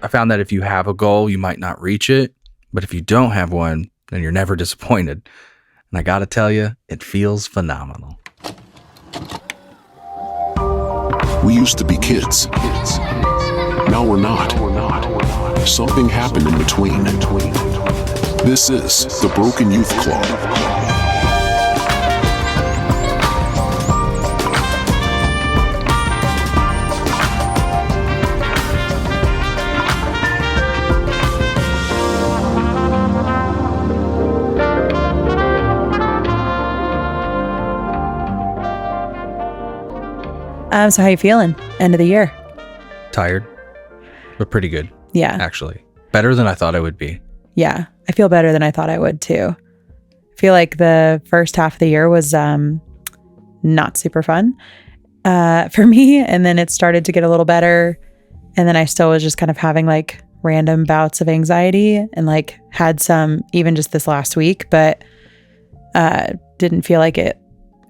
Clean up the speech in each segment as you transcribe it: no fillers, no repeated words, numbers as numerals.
I found that if you have a goal, you might not reach it. But if you don't have one, then you're never disappointed. And I got to tell you, it feels phenomenal. We used to be kids. Now we're not. Something happened in between. This is the Broken Youth Club. So how you feeling? End of the year. Tired, but pretty good. Yeah. Actually, better than I thought I would be. Yeah. I feel better than I thought I would too. I feel like the first half of the year was not super fun for me. And then it started to get a little better. And then I still was just kind of having like random bouts of anxiety and like had some even just this last week, but didn't feel like it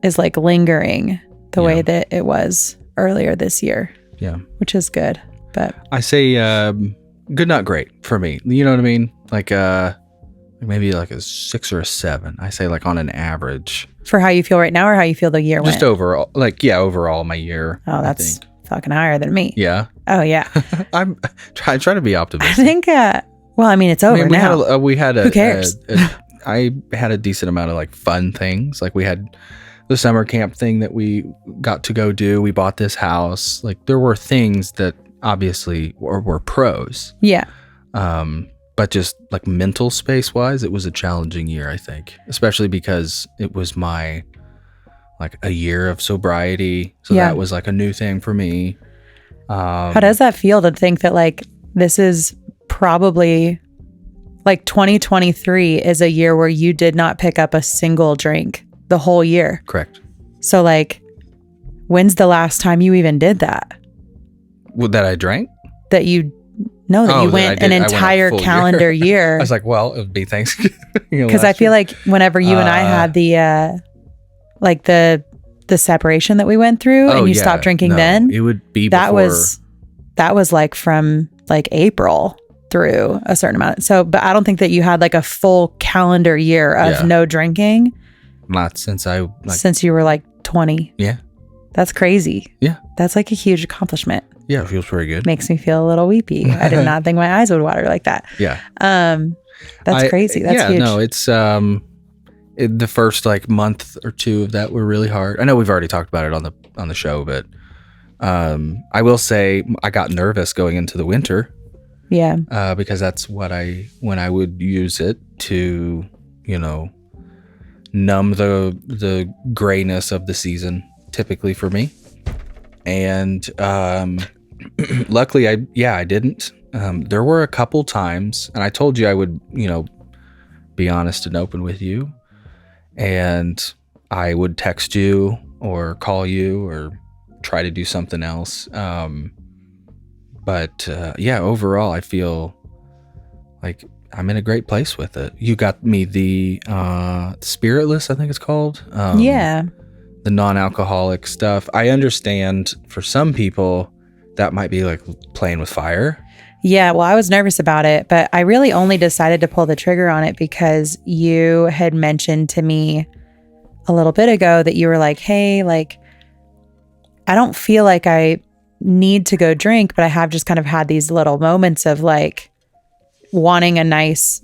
is like lingering the way that it was earlier this year. Yeah. Which is good. But I say good, not great for me. You know what I mean? Like maybe like a 6 or a 7. I say like on an average. For how you feel right now or how you feel the year went? Just overall, like, yeah, overall my year. Oh, that's fucking higher than me. Yeah. Oh, yeah. I try to be optimistic. I think, well, I mean, it's over now. We had who cares? I had a decent amount of like fun things. Like we had the summer camp thing that we got to go do. We bought this house. Like there were things that obviously were pros. Yeah. But just like mental space wise, it was a challenging year, I think, especially because it was my like a year of sobriety. So that was like a new thing for me. How does that feel to think that like this is probably like 2023 is a year where you did not pick up a single drink the whole year? Correct. So like, when's the last time you even did that? Well, that I drank? That you went an entire calendar year. I was like, well, it would be Thanksgiving. Because I feel like whenever you and I had the like the separation that we went through and you stopped drinking then, it would be that was like from like April through a certain amount. So, but I don't think that you had like a full calendar year of no drinking. Not since since you were like 20. Yeah. That's crazy. Yeah. That's like a huge accomplishment. Yeah, it feels pretty good. Makes me feel a little weepy. I did not think my eyes would water like that. Yeah. That's crazy. That's huge. No, it's the first like month or two of that were really hard. I know we've already talked about it on the show, but I will say I got nervous going into the winter. Yeah. Because that's when I would use it to, numb the grayness of the season, typically for me. And luckily I didn't. There were a couple times, and I told you I would, be honest and open with you, and I would text you or call you or try to do something else. But overall I feel like I'm in a great place with it. You got me the spiritless, I think it's called. The non-alcoholic stuff. I understand for some people that might be like playing with fire. Yeah, well, I was nervous about it, but I really only decided to pull the trigger on it because you had mentioned to me a little bit ago that you were like, hey, like, I don't feel like I need to go drink, but I have just kind of had these little moments of like wanting a nice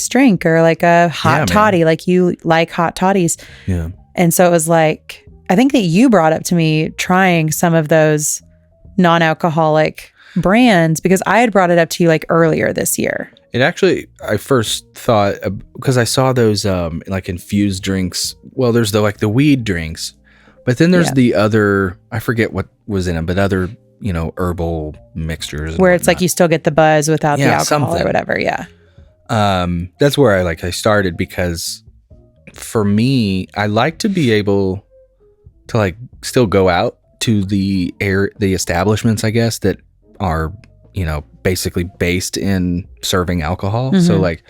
drink or like a hot toddy. Like you like hot toddies. Yeah. And so it was like, I think that you brought up to me trying some of those non-alcoholic brands because I had brought it up to you like earlier this year. It actually, I first thought, because I saw those like infused drinks. Well, there's the weed drinks, but then there's the other, I forget what was in them, but other, herbal mixtures. Where it's like you still get the buzz without the alcohol or whatever. Yeah. That's where I started because for me, I like to be able to like still go out to the establishments, I guess, that are, basically based in serving alcohol. Mm-hmm. So like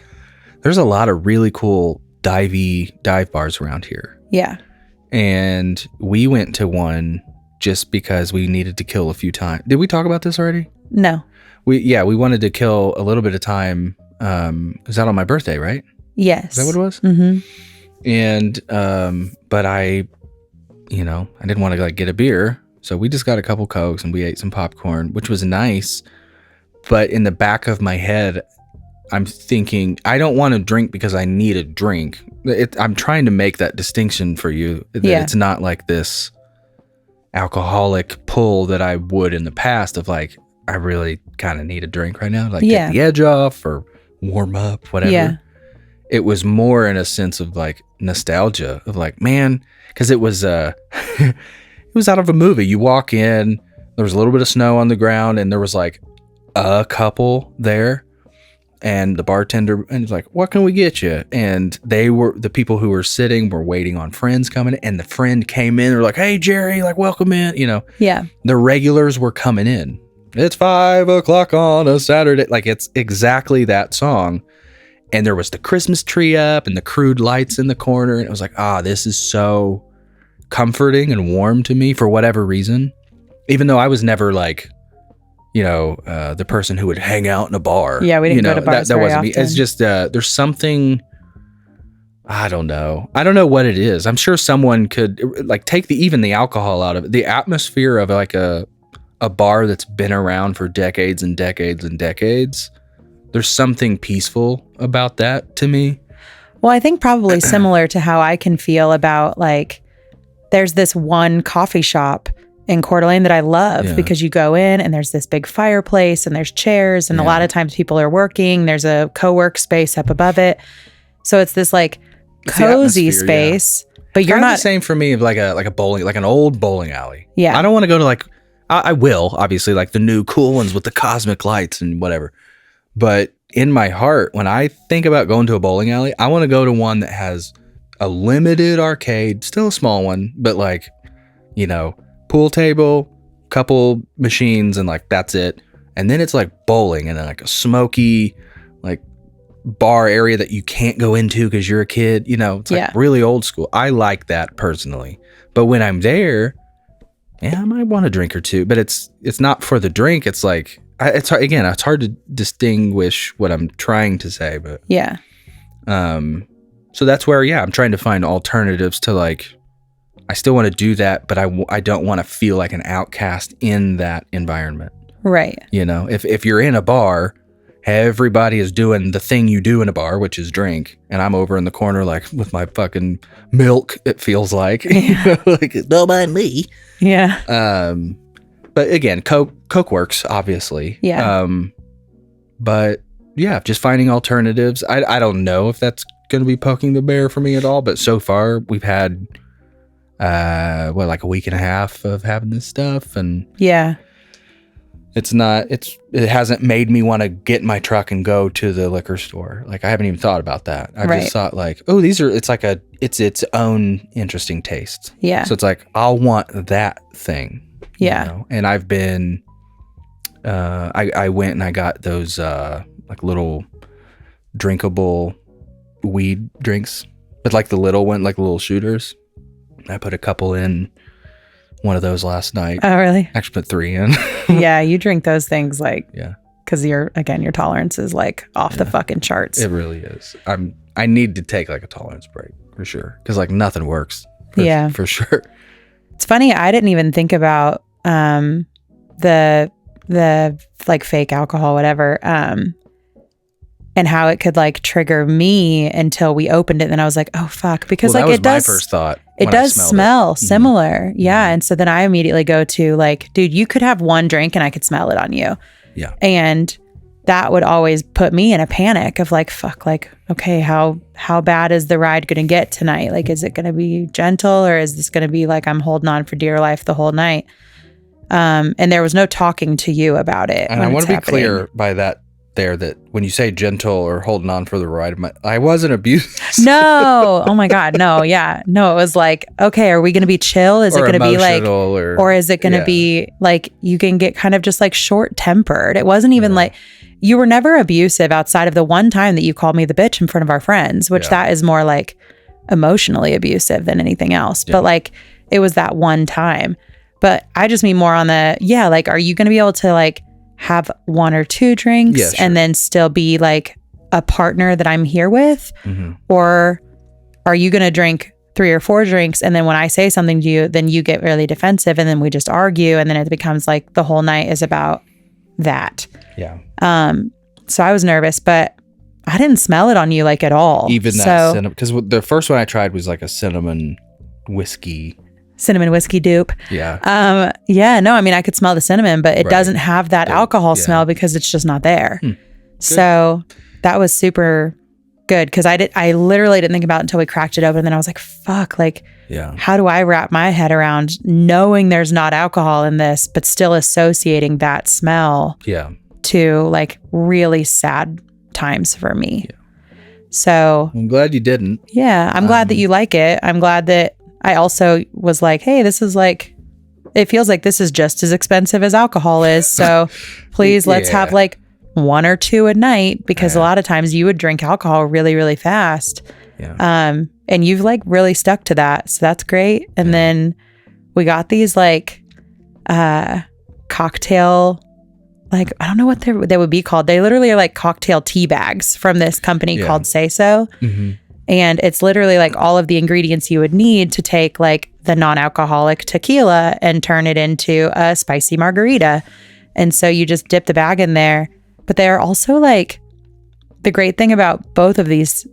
there's a lot of really cool dive bars around here. Yeah. And we went to one just because we needed to kill a few times. Did we talk about this already? No. we wanted to kill a little bit of time. It was out on my birthday, right? Yes. Is that what it was? Mm-hmm. And but I didn't want to like get a beer, so we just got a couple Cokes and we ate some popcorn, which was nice. But in the back of my head, I'm thinking I don't want to drink because I need a drink. I'm trying to make that distinction for you. That it's not like this alcoholic pull that I would in the past of like, I really kind of need a drink right now, like take the edge off or warm up, whatever. Yeah. It was more in a sense of like nostalgia of like, man, because it was it was out of a movie. You walk in, there was a little bit of snow on the ground, and there was like a couple there, and the bartender and he's like, "What can we get you?" And the people who were sitting were waiting on friends coming, and the friend came in. They're like, "Hey, Jerry, like welcome in." Yeah. The regulars were coming in. It's 5:00 on a Saturday. Like it's exactly that song. And there was the Christmas tree up and the crude lights in the corner. And it was like, this is so comforting and warm to me for whatever reason. Even though I was never like, the person who would hang out in a bar. Yeah, we didn't go to bars that wasn't me. It's just, there's something, I don't know. I don't know what it is. I'm sure someone could like take even the alcohol out of it. The atmosphere of like a bar that's been around for decades and decades and decades. There's something peaceful about that to me. Well, I think probably similar to how I can feel about like, there's this one coffee shop in Coeur d'Alene that I love because you go in and there's this big fireplace and there's chairs and a lot of times people are working. There's a co-work space up above it. So it's this like cozy space, but you're not the same for me of like a bowling, like an old bowling alley. Yeah. I don't want to go to like, I will obviously like the new cool ones with the cosmic lights and whatever. But in my heart, when I think about going to a bowling alley, I want to go to one that has a limited arcade, still a small one, but like, pool table, couple machines, and like that's it. And then it's like bowling and then like a smoky, like bar area that you can't go into because you're a kid. It's like really old school. I like that personally. But when I'm there, I might want a drink or two, but it's not for the drink. It's like, it's hard to distinguish what I'm trying to say, but so that's where I'm trying to find alternatives to like, I still want to do that, but I don't want to feel like an outcast in that environment, right? If you're in a bar, everybody is doing the thing you do in a bar, which is drink, and I'm over in the corner like with my fucking milk, it feels like like don't mind me. But again, Coke works, obviously. Yeah. But just finding alternatives. I don't know if that's going to be poking the bear for me at all, but so far we've had, like a week and a half of having this stuff. And it hasn't made me want to get in my truck and go to the liquor store. Like I haven't even thought about that. I just thought like, it's its own interesting taste. Yeah. So it's like, I'll want that thing. Yeah. And I've been, I went and I got those, like little drinkable weed drinks, but like the little one, like little shooters. I put a couple in one of those last night. Oh, really? Actually put 3 in. Yeah. You drink those things like, cause your tolerance is like off the fucking charts. It really is. I need to take like a tolerance break for sure. Cause like nothing works. For sure. It's funny. I didn't even think about, the like fake alcohol, whatever, and how it could like trigger me until we opened it. And then I was like, oh fuck, because like it does, my first thought. It does smell similar. Mm-hmm. Yeah. And so then I immediately go to like, dude, you could have one drink and I could smell it on you. Yeah. And that would always put me in a panic of like, fuck, like, okay, how bad is the ride going to get tonight? Like, is it going to be gentle or is this going to be like, I'm holding on for dear life the whole night? And there was no talking to you about it. And I want to be clear by that there that when you say gentle or holding on for the ride, I wasn't abusive. No. Oh my God. No. Yeah. No, it was like, okay, are we going to be chill? Is it going to be like, or is it going to be like, you can get kind of just like short tempered. It wasn't even like, you were never abusive outside of the one time that you called me the bitch in front of our friends, which that is more like emotionally abusive than anything else. But like, it was that one time. But I just mean more on the, like, are you going to be able to like have one or two drinks Yeah, sure. and then still be like a partner that I'm here with? Or are you going to drink 3 or 4 drinks, and then when I say something to you, then you get really defensive, and then we just argue, and then it becomes like the whole night is about that. Yeah. So I was nervous, but I didn't smell it on you like at all. Even that cinnamon, because the first one I tried was like a cinnamon whiskey dupe. Yeah. Yeah, no, I mean, I could smell the cinnamon, but it Right. doesn't have that alcohol smell because it's just not there. So that was super good, because I literally didn't think about it until we cracked it open, and then I was like, fuck, like, Yeah. how do I wrap my head around knowing there's not alcohol in this, but still associating that smell Yeah. to like really sad times for me? So I'm glad you didn't. yeah, I'm glad that you like it. I'm glad that I also was like, hey, this is like, it feels like this is just as expensive as alcohol is. So please let's have like 1 or 2 a night, because a lot of times you would drink alcohol really, really fast. Yeah. And you've like really stuck to that. So that's great. And then we got these like cocktail, like, I don't know what they would be called. They literally are like cocktail tea bags from this company called Say So. And it's literally like all of the ingredients you would need to take like the non-alcoholic tequila and turn it into a spicy margarita. And so you just dip the bag in there. But they are also like, the great thing about both of these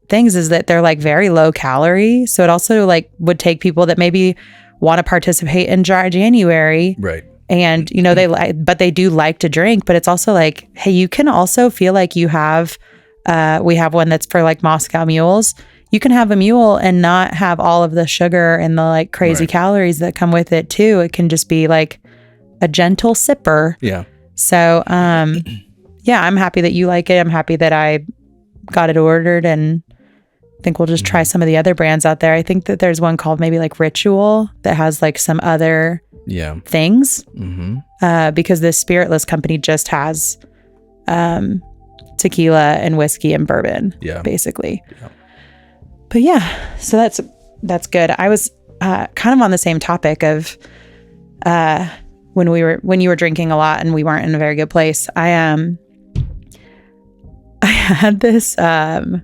things is that they're like very low calorie. So it also like would take people that maybe want to participate in dry January. Right. And, you know, they do like to drink, but it's also like, hey, you can also feel like you have, we have one that's for like Moscow mules. You can have a mule and not have all of the sugar and the like crazy calories that come with it too. It can just be like a gentle sipper. Yeah. So, yeah, I'm happy that you like it. I'm happy that I got it ordered, and I think we'll just try some of the other brands out there. I think that there's one called maybe like Ritual that has like some other things, because this spiritless company just has tequila and whiskey and bourbon, basically. But yeah, so that's good. I was kind of on the same topic of when you were drinking a lot and we weren't in a very good place. I had this, I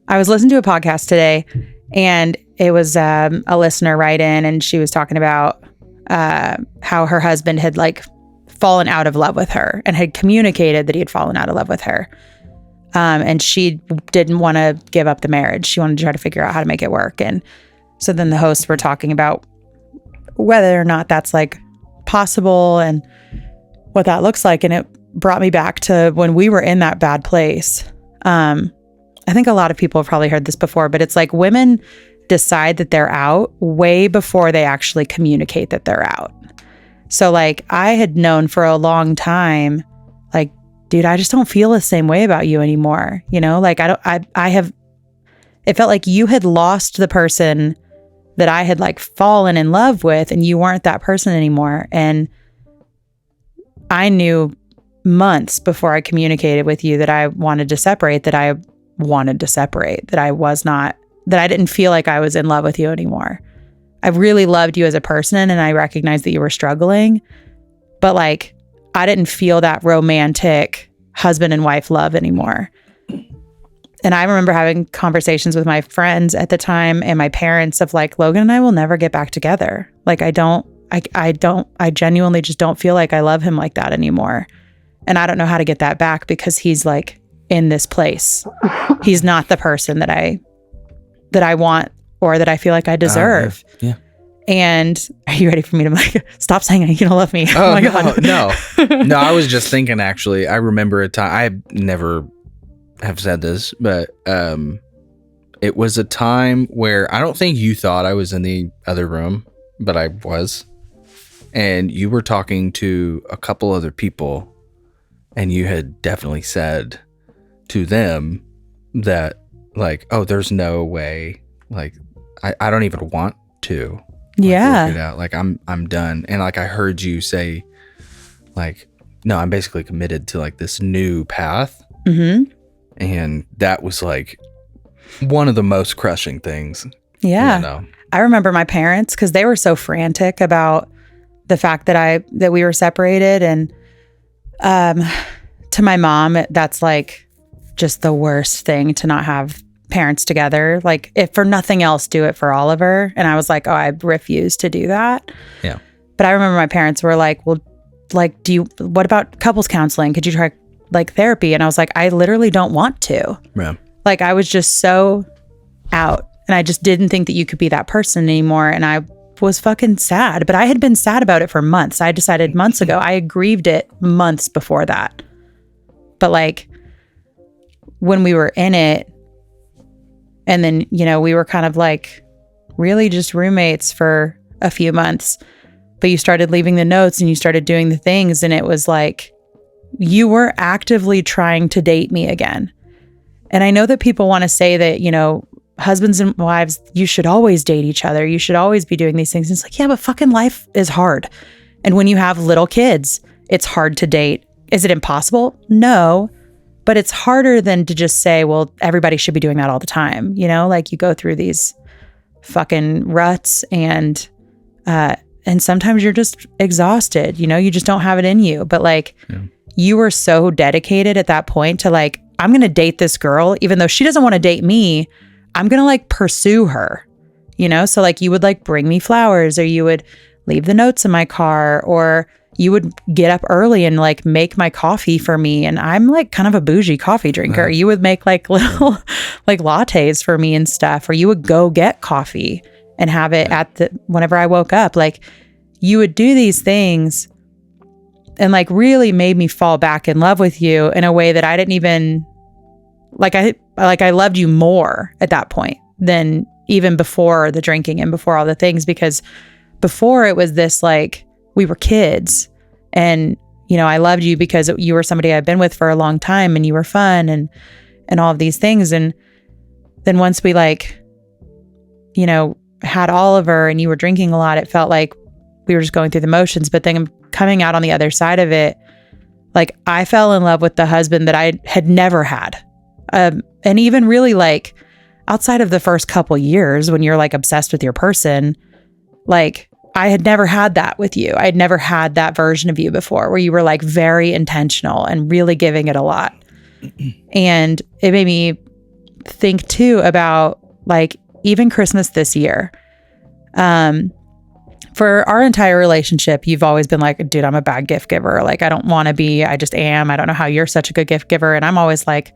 was listening to a podcast today, and it was a listener write in, and she was talking about how her husband had like fallen out of love with her and had communicated that he had fallen out of love with her. And she didn't want to give up the marriage. She wanted to try to figure out how to make it work. And so then the hosts were talking about whether or not that's like possible and what that looks like. And it brought me back to when we were in that bad place. I think a lot of people have probably heard this before, but it's like women decide that they're out way before they actually communicate that they're out. So like I had known for a long time, like, dude, I just don't feel the same way about you anymore. You know, like it felt like you had lost the person that I had like fallen in love with, and you weren't that person anymore. And I knew months before I communicated with you that I wanted to separate, that I didn't feel like I was in love with you anymore. I really loved you as a person, and I recognized that you were struggling, but like, I didn't feel that romantic husband and wife love anymore. And I remember having conversations with my friends at the time and my parents of like, Logan and I will never get back together. Like, I genuinely just don't feel like I love him like that anymore. And I don't know how to get that back, because he's like in this place. He's not the person that I want or that I feel like I deserve. Yeah. And are you ready for me to like, stop saying you don't love me? Oh my God. No, I was just thinking, actually, I remember a time, I never have said this, but it was a time where I don't think you thought I was in the other room, but I was. And you were talking to a couple other people, and you had definitely said to them that like, oh, there's no way, like, I don't even want to work it out. Like, I'm done. And like, I heard you say like, no, I'm basically committed to like this new path. And that was like one of the most crushing things. Yeah. You know? I remember my parents, because they were so frantic about the fact that we were separated, and To my mom, that's like just the worst thing to not have parents together. Like, if for nothing else, do it for Oliver. And I was like, oh, I refuse to do that. Yeah. But I remember my parents were like, well, like, what about couples counseling? Could you try like therapy? And I was like, I literally don't want to. Yeah. Like, I was just so out, and I just didn't think that you could be that person anymore. And I was fucking sad, but I had been sad about it for months. I decided months ago. I had grieved it months before that. But like, when we were in it, and then, you know, we were kind of like really just roommates for a few months, but you started leaving the notes and you started doing the things. And it was like, you were actively trying to date me again. And I know that people want to say that, you know, husbands and wives, you should always date each other. You should always be doing these things. And it's like, yeah, but fucking life is hard. And when you have little kids, it's hard to date. Is it impossible? No. But it's harder than to just say, well, everybody should be doing that all the time. You know, like, you go through these fucking ruts, and sometimes you're just exhausted, you know, you just don't have it in you. But like, you were so dedicated at that point to like, I'm going to date this girl, even though she doesn't want to date me. I'm going to like pursue her, you know? So like, you would like bring me flowers, or you would leave the notes in my car, or you would get up early and like make my coffee for me. And I'm like kind of a bougie coffee drinker. You would make like little like lattes for me and stuff, or you would go get coffee and have it whenever I woke up. Like, you would do these things and like really made me fall back in love with you in a way that I didn't even I loved you more at that point than even before the drinking and before all the things, because before it was this like, we were kids, and, you know, I loved you because you were somebody I'd been with for a long time, and you were fun and all of these things. And then once we like, you know, had Oliver and you were drinking a lot, it felt like we were just going through the motions. But then coming out on the other side of it, like, I fell in love with the husband that I had never had. And even really like outside of the first couple years when you're like obsessed with your person, like, I had never had that with you. I had never had that version of you before, where you were like very intentional and really giving it a lot. And it made me think too about like even Christmas this year. For our entire relationship, you've always been like, dude, I'm a bad gift giver. Like, I don't want to be, I just am. I don't know how you're such a good gift giver. And I'm always like,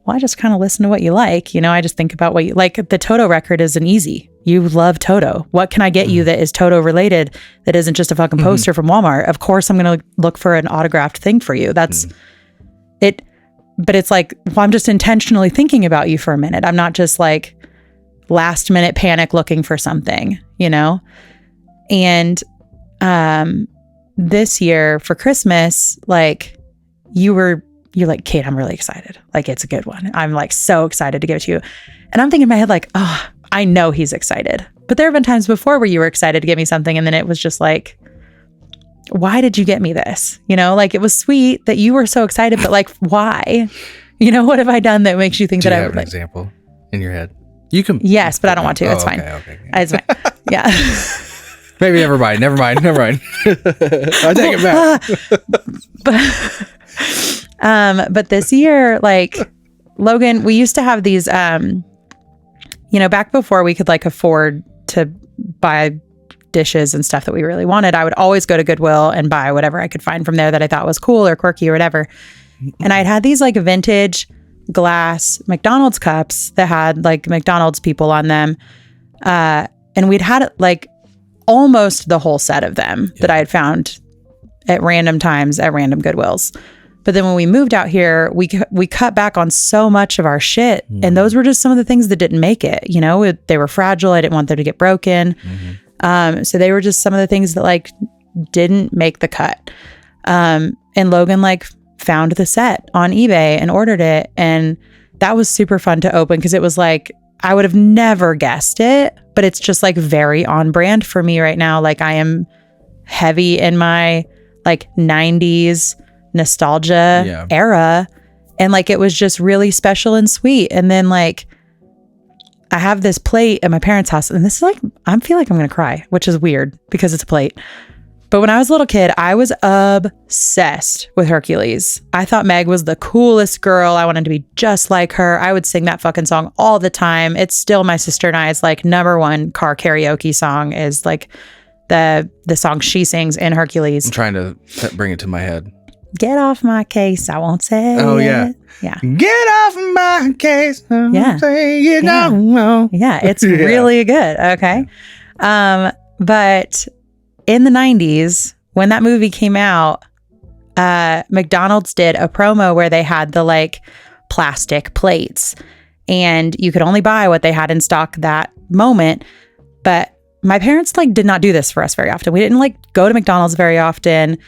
well, I just kind of listen to what you like. You know, I just think about what you like. The Toto record is an easy. You love Toto. What can I get you that is Toto related, that isn't just a fucking poster from Walmart? Of course, I'm going to look for an autographed thing for you. That's it. But it's like, well, I'm just intentionally thinking about you for a minute. I'm not just like last minute panic looking for something, you know? And this year for Christmas, like, you're like, Kate, I'm really excited. Like, it's a good one. I'm like so excited to give it to you. And I'm thinking in my head, like, oh, I know he's excited. But there have been times before where you were excited to give me something, and then it was just like, why did you get me this? You know, like, it was sweet that you were so excited, but like, why? You know, what have I done that makes you think that I would have an example in your head? You can. Yes, but I don't want to. It's fine. Okay. It's fine. Yeah. Maybe never mind. I take it back. But this year, like, Logan, we used to have these, you know, back before we could like afford to buy dishes and stuff that we really wanted, I would always go to Goodwill and buy whatever I could find from there that I thought was cool or quirky or whatever. And I'd had these like vintage glass McDonald's cups that had like McDonald's people on them. And we'd had like almost the whole set of them that I had found at random times at random Goodwills. But then when we moved out here, we cut back on so much of our shit. And those were just some of the things that didn't make it. You know, they were fragile. I didn't want them to get broken. So they were just some of the things that like didn't make the cut. And Logan like found the set on eBay and ordered it. And that was super fun to open because it was like, I would have never guessed it, but it's just like very on brand for me right now. Like, I am heavy in my like 90s nostalgia era. And like, it was just really special and sweet. And then like, I have this plate at my parents' house, and this is like, I feel like I'm going to cry, which is weird because it's a plate. But when I was a little kid, I was obsessed with Hercules. I thought Meg was the coolest girl. I wanted to be just like her. I would sing that fucking song all the time. It's still my sister and I's like number one car karaoke song is like the song she sings in Hercules. I'm trying to bring it to my head. Get off my case, I won't say Oh, yeah. it. Yeah. Get off my case. I won't Yeah. say you Yeah. don't know. Yeah, it's really good. Okay. But in the 90s, when that movie came out, McDonald's did a promo where they had the like plastic plates and you could only buy what they had in stock that moment. But my parents like did not do this for us very often. We didn't like go to McDonald's very often.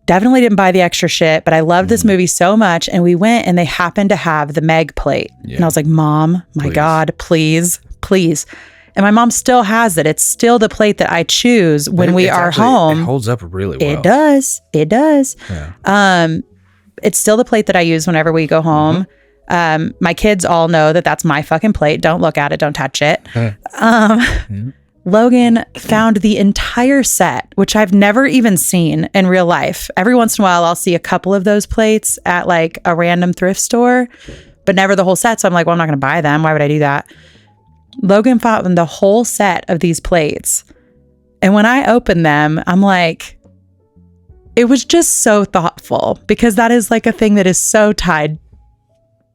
Definitely didn't buy the extra shit, but I loved this movie so much. And we went and they happened to have the Meg plate. Yeah. And I was like, Mom, my God, please, please. And my mom still has it. It's still the plate that I choose when we are home. It holds up really well. It does. It does. Yeah. It's still the plate that I use whenever we go home. My kids all know that that's my fucking plate. Don't look at it. Don't touch it. Logan found the entire set, which I've never even seen in real life. Every once in a while, I'll see a couple of those plates at like a random thrift store, but never the whole set. So I'm like, well, I'm not going to buy them. Why would I do that? Logan found the whole set of these plates. And when I opened them, I'm like, it was just so thoughtful because that is like a thing that is so tied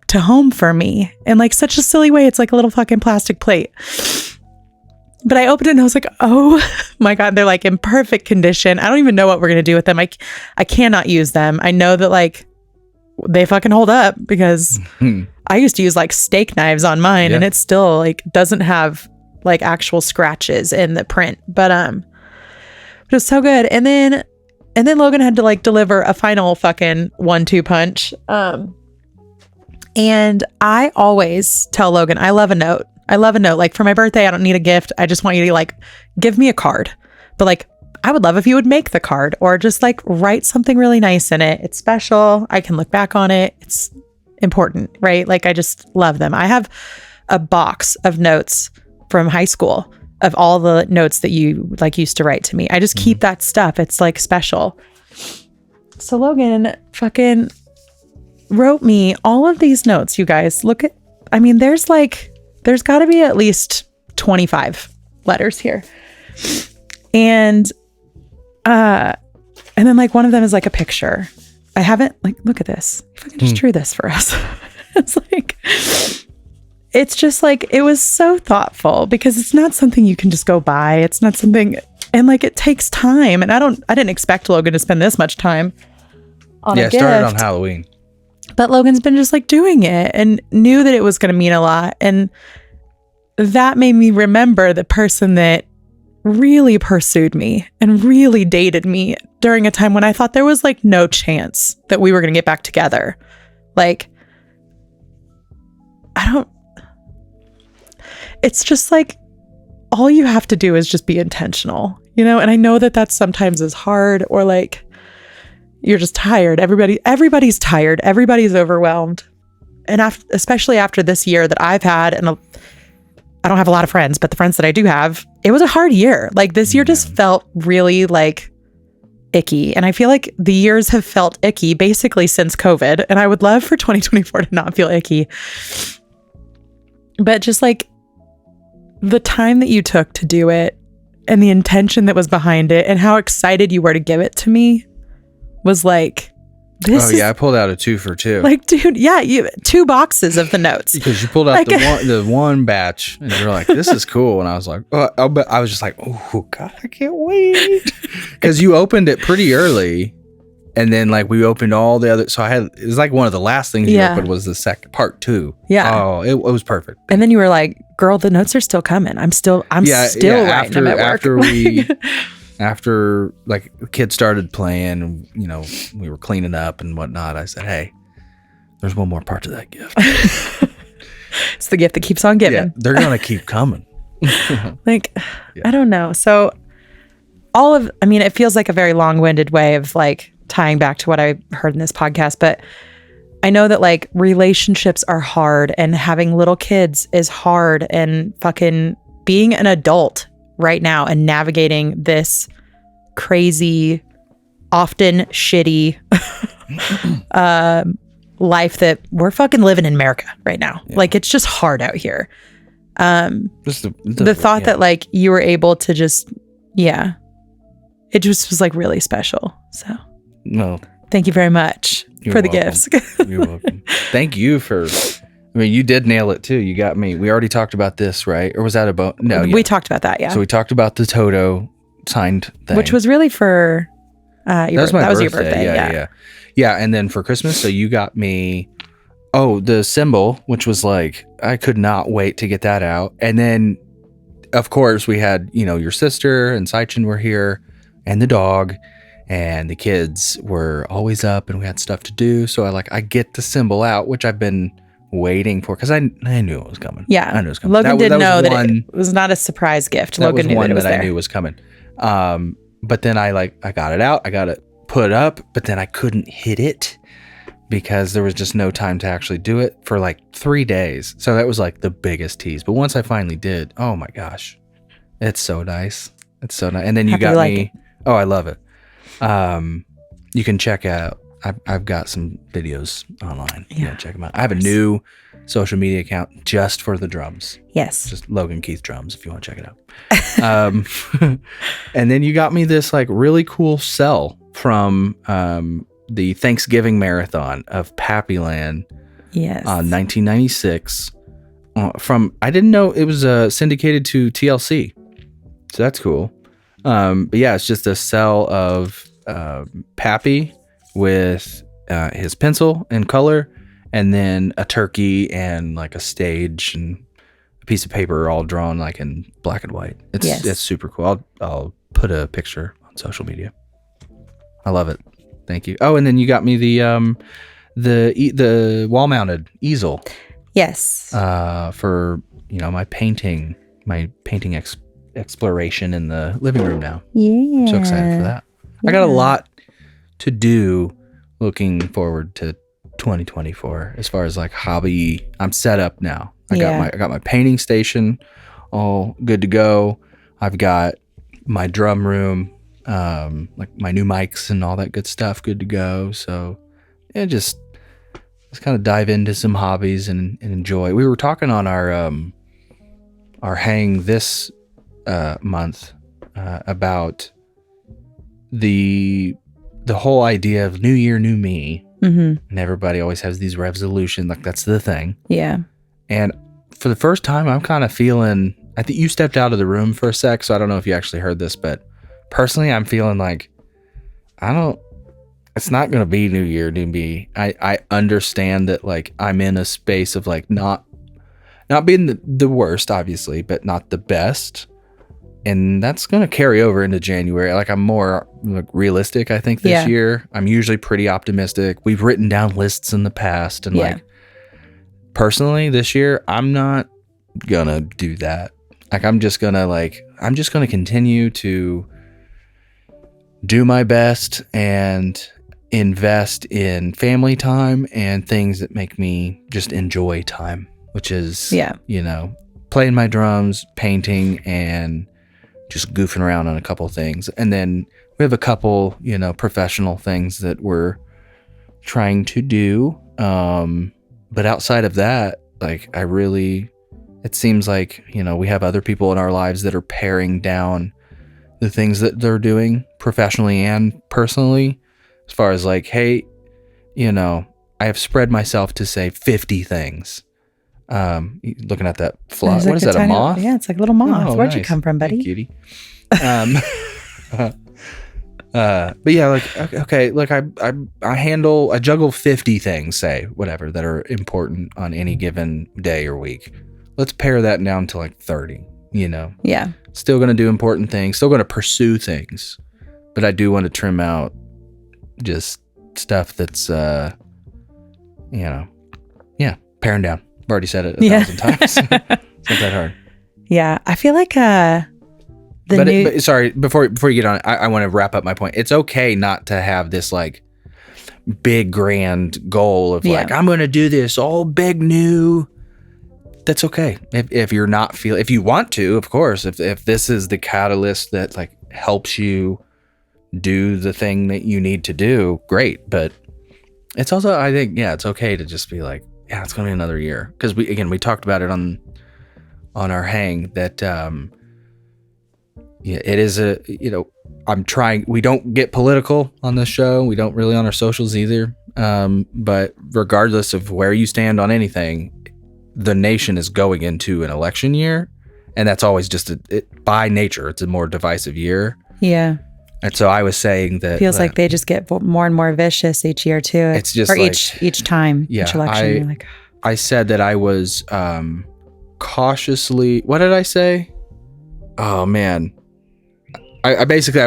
to home for me in like such a silly way. It's like a little fucking plastic plate. But I opened it and I was like, oh my God, they're like in perfect condition. I don't even know what we're going to do with them. I cannot use them. I know that like they fucking hold up because I used to use like steak knives on mine and it still like doesn't have like actual scratches in the print. But it was so good. And then Logan had to like deliver a final fucking 1-2 punch. And I always tell Logan, I love a note. I love a note. Like for my birthday, I don't need a gift. I just want you to like give me a card. But like, I would love if you would make the card or just like write something really nice in it. It's special. I can look back on it. It's important, right? Like I just love them. I have a box of notes from high school of all the notes that you like used to write to me. I just keep that stuff. It's like special. So Logan fucking wrote me all of these notes, you guys. Look at, I mean, there's got to be at least 25 letters here. And then like one of them is like a picture. I haven't like, look at this. He fucking just drew this for us. It's like, it's just like, it was so thoughtful because it's not something you can just go buy. It's not something, and like it takes time. And I didn't expect Logan to spend this much time on a gift. Yeah, it started on Halloween. But Logan's been just like doing it and knew that it was going to mean a lot. And that made me remember the person that really pursued me and really dated me during a time when I thought there was like no chance that we were going to get back together. Like, it's just like, all you have to do is just be intentional, you know? And I know that sometimes is hard or like, you're just tired. Everybody's tired. Everybody's overwhelmed. And especially after this year that I've had, and I don't have a lot of friends, but the friends that I do have, it was a hard year. Like this year just felt really like icky. And I feel like the years have felt icky basically since COVID. And I would love for 2024 to not feel icky. But just like the time that you took to do it and the intention that was behind it and how excited you were to give it to me was like, I pulled out a 2 for 2. Like, dude, yeah, you 2 boxes of the notes. Because you pulled out the one batch and you're like, this is cool. And I was like, I was just like, oh God, I can't wait. Because you opened it pretty early. And then like we opened all the other, so it was like one of the last things you opened was the second part 2. Yeah. Oh, it was perfect. And then you were like, girl, the notes are still coming. I'm still writing them at work. After like kids started playing, you know, we were cleaning up and whatnot, I said, hey, there's one more part to that gift. It's the gift that keeps on giving. Yeah, they're going to keep coming. I don't know. So it feels like a very long-winded way of like tying back to what I heard in this podcast, but I know that like relationships are hard and having little kids is hard and fucking being an adult right now and navigating this crazy, often shitty life that we're fucking living in America right now. Yeah. Like, it's just hard out here. Just The thought that like you were able to just, it just was like really special. So no, thank you very much You're for the welcome. gifts. You're welcome. Thank you for. I mean, you did nail it too. You got me. We already talked about this, right? Or was that about? No, We talked about that, So we talked about the Toto signed thing, which was really for that was your birthday. Yeah. Yeah. And then for Christmas, so you got me. Oh, the symbol, which was like I could not wait to get that out. And then, of course, we had your sister and Saichin were here, and the dog, and the kids were always up, and we had stuff to do. So I get the symbol out, which I've been waiting for because I knew it was coming. Yeah, I knew it was coming. Logan didn't know that it was not a surprise gift. Logan knew that it was there. I knew was coming. But then I got it out. I got it put up, but then I couldn't hit it because there was just no time to actually do it for like 3 days. So that was like the biggest tease. But once I finally did, oh my gosh, it's so nice. It's so nice. And then you got me. Oh, I love it. You can check out. I've got some videos online. Yeah, check them out. I have a new social media account just for the drums. Yes, just Logan Keith Drums if you want to check it out. And then you got me this like really cool cell from the Thanksgiving marathon of Pappyland. Yes, 1996. I didn't know it was syndicated to TLC, so that's cool. But yeah, it's just a cell of Pappy with his pencil and color, and then a turkey and like a stage and a piece of paper all drawn like in black and white. It's super cool. I'll put a picture on social media. I love it. Thank you. Oh, and then you got me the wall mounted easel. Yes. For my painting exploration in the living room now. Yeah. I'm so excited for that. Yeah. I got a lot to do looking forward to 2024 as far as like hobby. I'm set up now. I got my painting station all good to go. I've got my drum room, like my new mics and all that good stuff good to go. So yeah, just let's kind of dive into some hobbies and enjoy. We were talking on our hang this month about the whole idea of new year, new me. Mm-hmm. And everybody always has these resolutions. Like that's the thing. Yeah. And for the first time, I'm kind of feeling, I think you stepped out of the room for a sec, so I don't know if you actually heard this, but personally, I'm feeling like, it's not going to be new year, new me. I understand that like I'm in a space of like not being the worst, obviously, but not the best. And that's going to carry over into January. Like I'm more like realistic, I think, this year. I'm usually pretty optimistic. We've written down lists in the past. And like personally this year, I'm not going to do that. Like I'm just going to continue to do my best and invest in family time and things that make me just enjoy time, which is, playing my drums, painting, and just goofing around on a couple of things. And then we have a couple, professional things that we're trying to do. But outside of that, like it seems like, we have other people in our lives that are paring down the things that they're doing professionally and personally, as far as like, hey, I have spread myself to say 50 things. Looking at that fly. What is that, a moth? Yeah, it's like a little moth. Oh, Where'd you come from, buddy? Hey, cutie. But yeah, like, okay, look, I juggle 50 things, say, whatever, that are important on any given day or week. Let's pare that down to like 30, Yeah. Still going to do important things, still going to pursue things, but I do want to trim out just stuff that's, paring down. I've already said it 1,000 times. It's not that hard. Yeah. I feel like, sorry, before you get on, I want to wrap up my point. It's okay not to have this like big grand goal of like, I'm going to do this all big new. That's okay. If you're not if you want to, of course, if this is the catalyst that like helps you do the thing that you need to do, great. But it's also, I think, yeah, it's okay to just be like, yeah, it's going to be another year. Because we talked about it on our hang that, yeah, it is we don't get political on this show. We don't really on our socials either. But regardless of where you stand on anything, the nation is going into an election year. And that's always just by nature, it's a more divisive year. Yeah. And so I was saying that feels like they just get more and more vicious each year too. It's just or each time, yeah, each election. You're like, I said that I was cautiously. What did I say? Oh man, I basically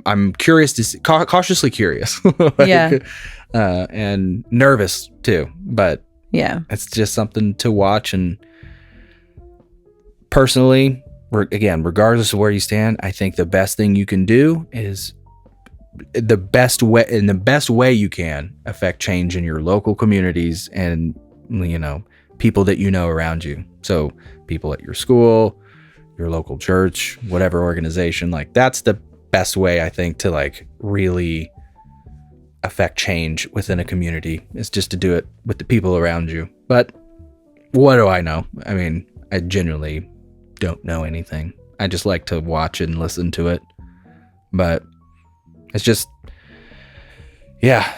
I'm curious to see, cautiously curious. Yeah. And nervous too, but yeah, it's just something to watch. And personally, regardless of where you stand, I think the best thing you can do is the best way you can affect change in your local communities and, people that around you. So people at your school, your local church, whatever organization, like that's the best way I think to like really affect change within a community, is just to do it with the people around you. But what do I know? I mean, I genuinely don't know anything. I just like to watch and listen to it. But it's just, yeah,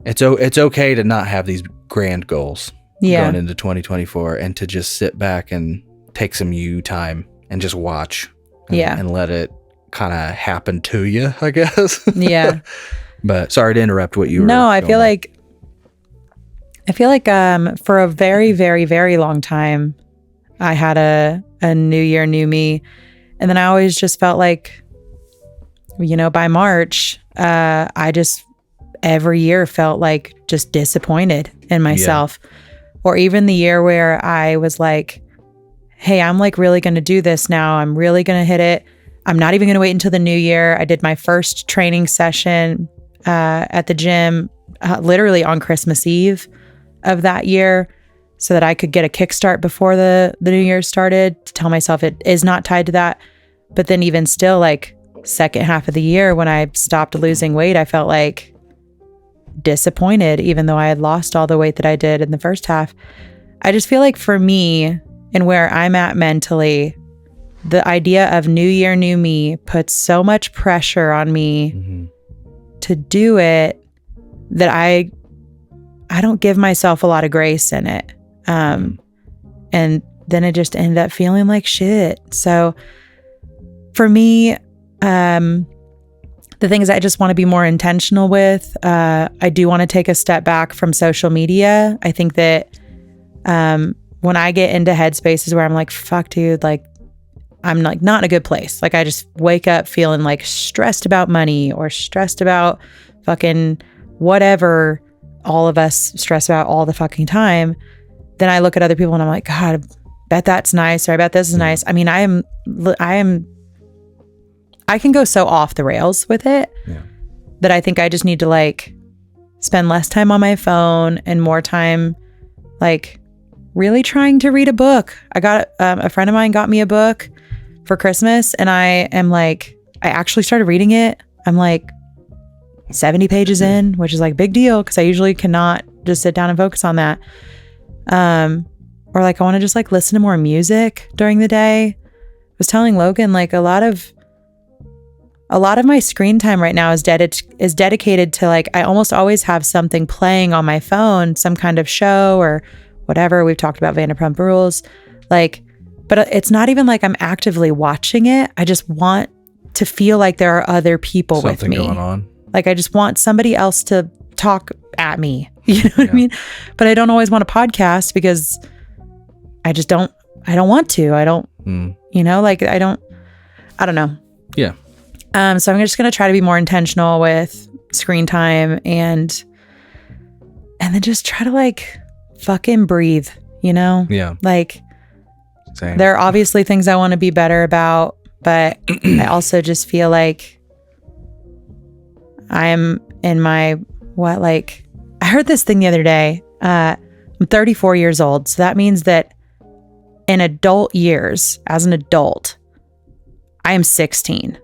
it's okay to not have these grand goals going into 2024 and to just sit back and take some you time and just watch and let it kind of happen to you, I guess. Yeah. But sorry to interrupt what you were. No, I feel like for a very, very, very long time, I had a new year, new me. And then I always just felt like, by March, I just every year felt like just disappointed in myself. Yeah. Or even the year where I was like, hey, I'm like really going to do this now. I'm really going to hit it. I'm not even going to wait until the new year. I did my first training session at the gym literally on Christmas Eve of that year so that I could get a kickstart before the new year started, to tell myself it is not tied to that. But then even still, like second half of the year when I stopped losing weight, I felt like disappointed, even though I had lost all the weight that I did in the first half. I just feel like for me and where I'm at mentally, the idea of new year, new me puts so much pressure on me to do it that I don't give myself a lot of grace in it. And then it just ended up feeling like shit. So for me, the things I just want to be more intentional with, I do want to take a step back from social media. I think that when I get into headspaces where I'm like, fuck dude, like I'm like not in a good place. Like I just wake up feeling like stressed about money or stressed about fucking whatever all of us stress about all the fucking time. Then I look at other people and I'm like, God, I bet that's nice. Or I bet this is nice. I mean, I can go so off the rails with it that I think I just need to like spend less time on my phone and more time like really trying to read a book. I got a friend of mine got me a book for Christmas and I actually started reading it. I'm like 70 pages in, which is like a big deal because I usually cannot just sit down and focus on that. Or like I want to just like listen to more music during the day. I was telling Logan like a lot of my screen time right now is dedicated to like, I almost always have something playing on my phone, some kind of show or whatever. We've talked about Vanderpump Rules, like, but it's not even like I'm actively watching it. I just want to feel like there are other people with me. Going on. Like I just want somebody else to talk at me. You know what I mean? But I don't always want a podcast because I don't want to. I don't, like I don't know. Yeah. So I'm just going to try to be more intentional with screen time and then just try to like fucking breathe, Yeah. Like Same. There are obviously things I want to be better about, but I also just feel like I'm in my, I heard this thing the other day. I'm 34 years old. So that means that in adult years, as an adult, I am 16.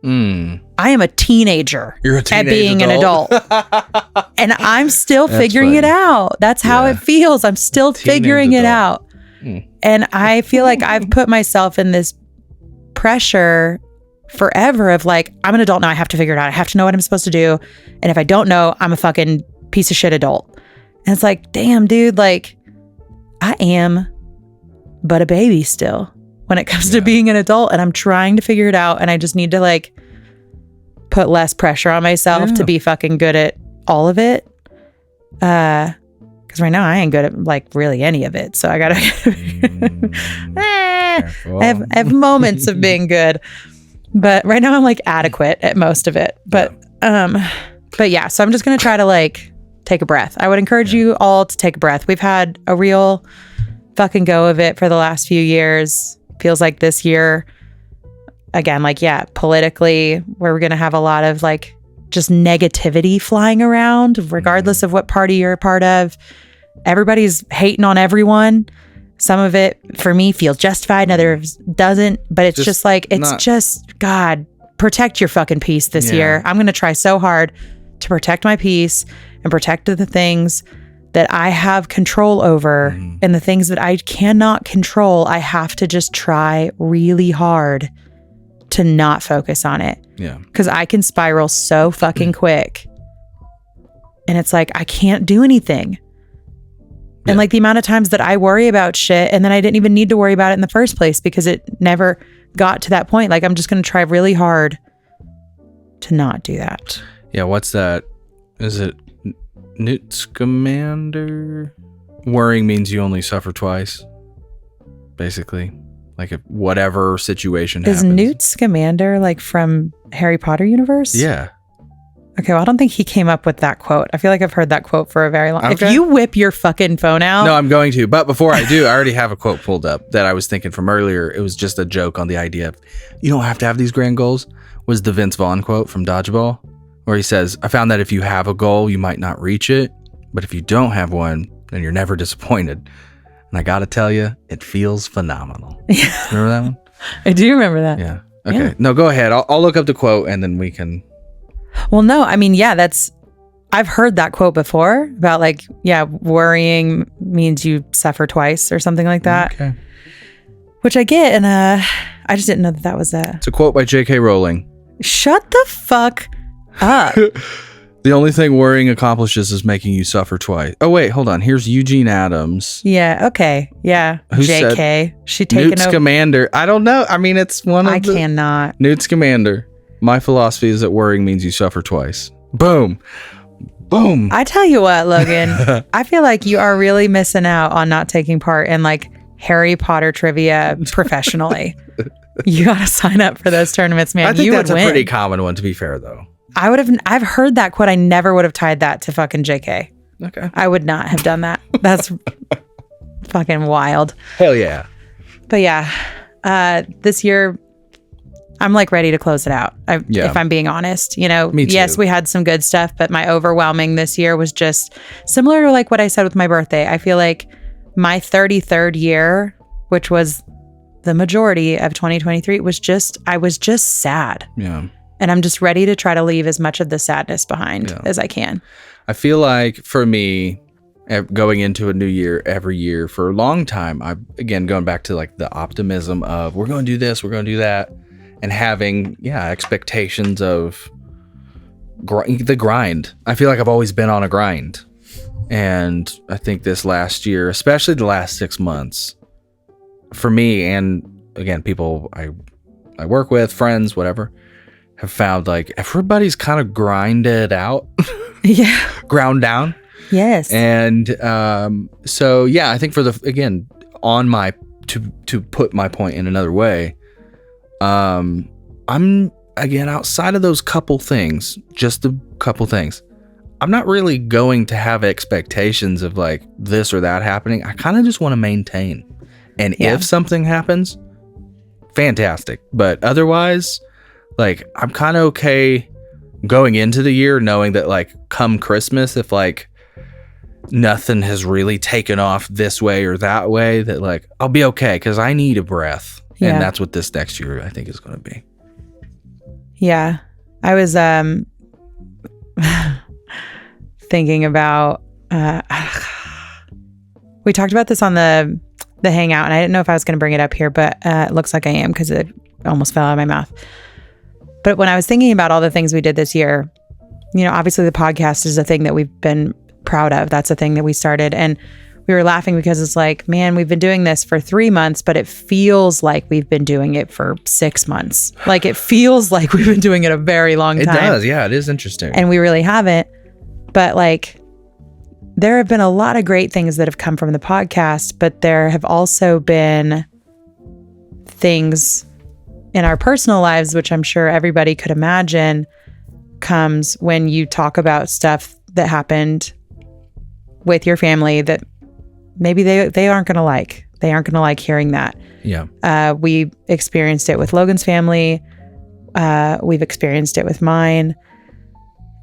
I am a teenager. You're a at teenage being adult. an adult. And I'm still figuring it funny. out. That's how it feels. I'm still figuring it out. And I feel like I've put myself in this pressure forever of like, I'm an adult now. I have to figure it out. I have to know what I'm supposed to do. And if I don't know, I'm a fucking piece of shit adult. And it's like, damn, dude, like I am but a baby still when it comes to being an adult. And I'm trying to figure it out. And I just need to like put less pressure on myself to be fucking good at all of it. Because right now I ain't good at like really any of it. So I gotta I have moments of being good. But right now I'm like adequate at most of it. But yeah, so I'm just gonna try to like take a breath. I would encourage you all to take a breath. We've had a real fucking go of it for the last few years. Feels like this year, again, like, politically, we're going to have a lot of like just negativity flying around, regardless of what party you're a part of. Everybody's hating on everyone. Some of it for me feels justified and others doesn't, but it's just like, God, protect your fucking peace this year. I'm going to try so hard to protect my peace and protect the things that I have control over, and the things that I cannot control, I have to just try really hard to not focus on it. Yeah. Because I can spiral so fucking quick. And it's like, I can't do anything. And like the amount of times that I worry about shit and then I didn't even need to worry about it in the first place because it never got to that point. Like, I'm just going to try really hard to not do that. Yeah. What's that? Is it Newt Scamander? Worrying means you only suffer twice, basically. Like if whatever situation happens. Is Newt Scamander like from Harry Potter universe? Yeah. Okay, well, I don't think he came up with that quote. I feel like I've heard that quote for a very long time. Okay. If you whip your fucking phone out. No, I'm going to. But before I do, I already have a quote pulled up that I was thinking from earlier. It was just a joke on the idea of you don't have to have these grand goals. Was the Vince Vaughn quote from Dodgeball, where he says, I found that if you have a goal, you might not reach it. But if you don't have one, then you're never disappointed. And I got to tell you, it feels phenomenal. Remember that one? I do remember that. Yeah. Okay. Yeah. No, go ahead. I'll look up the quote and then we can. Well, no, I mean, I've heard that quote before about like, worrying means you suffer twice or something like that. Okay. Which I get. And I just didn't know that was a. It's a quote by J.K. Rowling. Shut the fuck up. The only thing worrying accomplishes is making you suffer twice. Oh, wait, hold on. Here's Eugene Adams. Yeah. Okay. Yeah. Who JK. said She taken Newt over. Scamander. I don't know. I mean, it's one of I cannot. Newt Scamander. My philosophy is that worrying means you suffer twice. Boom. Boom. I tell you what, Logan, I feel like you are really missing out on not taking part in like Harry Potter trivia professionally. You got to sign up for those tournaments, man. I think you that's would a win. pretty common one, to be fair, though. I've heard that quote. I never would have tied that to fucking JK. Okay. I would not have done that. That's fucking wild. Hell yeah. But yeah, this year, I'm like ready to close it out. If I'm being honest, Me too. Yes, we had some good stuff, but my overwhelming this year was just similar to like what I said with my birthday. I feel like my 33rd year, which was the majority of 2023, I was just sad. Yeah. And I'm just ready to try to leave as much of the sadness behind as I can. I feel like for me, going into a new year every year for a long time, again, going back to like the optimism of we're going to do this, we're going to do that, and having, expectations of the grind. I feel like I've always been on a grind. And I think this last year, especially the last 6 months, for me, and again, people I work with, friends, whatever, have found like everybody's kind of grinded out. Yeah. Ground down. Yes. And so, I think to put my point in another way, I'm, again, outside of those couple things, just a couple things, I'm not really going to have expectations of like this or that happening. I kind of just want to maintain. And if something happens, fantastic. But otherwise, like, I'm kind of okay going into the year knowing that like come Christmas, if like nothing has really taken off this way or that way, that like I'll be okay because I need a breath. And that's what this next year I think is going to be. Yeah. I was thinking about we talked about this on the hangout, and I didn't know if I was going to bring it up here, but it looks like I am because it almost fell out of my mouth. But when I was thinking about all the things we did this year, you know, obviously the podcast is a thing that we've been proud of. That's a thing that we started, and we were laughing because it's like, man, we've been doing this for 3 months, but it feels like we've been doing it for 6 months. Like it feels like we've been doing it a very long time. It does. Yeah, it is interesting. And we really haven't. But like, there have been a lot of great things that have come from the podcast, but there have also been things in our personal lives, which I'm sure everybody could imagine comes when you talk about stuff that happened with your family that maybe they aren't going to like. They aren't going to like hearing that. Yeah. We experienced it with Logan's family. We've experienced it with mine.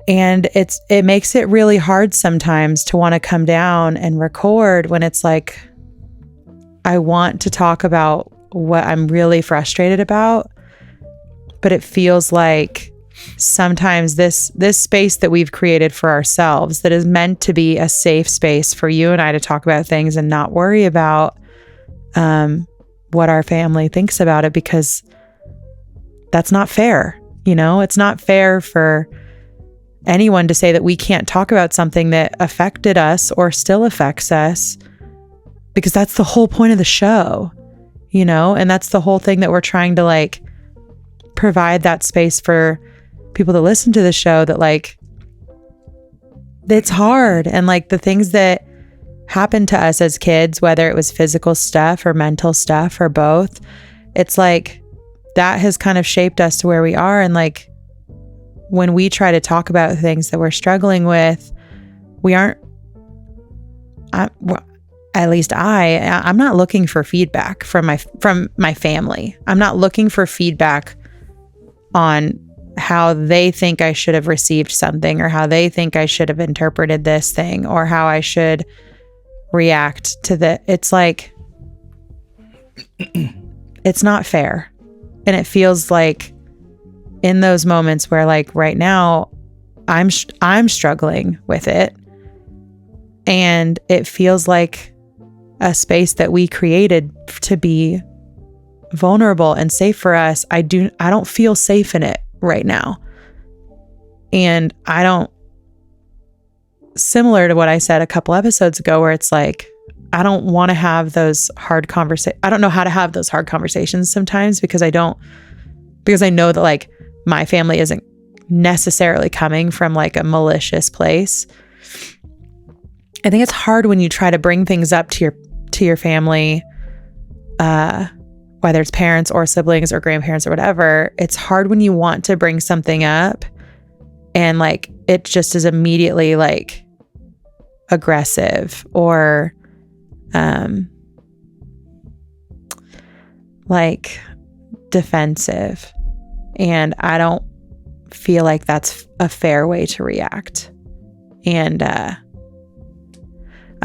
And it makes it really hard sometimes to want to come down and record when it's like, I want to talk about what I'm really frustrated about, but it feels like sometimes this space that we've created for ourselves that is meant to be a safe space for you and I to talk about things and not worry about what our family thinks about it, because that's not fair. You know, it's not fair for anyone to say that we can't talk about something that affected us or still affects us, because that's the whole point of the show, you know, and that's the whole thing that we're trying to like provide that space for people that listen to the show, that like, it's hard. And like the things that happened to us as kids, whether it was physical stuff or mental stuff or both, it's like that has kind of shaped us to where we are. And like, when we try to talk about things that we're struggling with, we aren't, at least I'm not looking for feedback from my family. I'm not looking for feedback on how they think I should have received something, or how they think I should have interpreted this thing, or how I should react to the, it's like, it's not fair. And it feels like in those moments where like right now I'm struggling with it, and it feels like a space that we created to be vulnerable and safe for us. I don't feel safe in it right now. And similar to what I said a couple episodes ago, where it's like, I don't want to have those hard conversations. I don't know how to have those hard conversations sometimes, because I know that like my family isn't necessarily coming from like a malicious place. I think it's hard when you try to bring things up to your family, whether it's parents or siblings or grandparents or whatever. It's hard when you want to bring something up and like it just is immediately like aggressive or like defensive. And I don't feel like that's a fair way to react. And I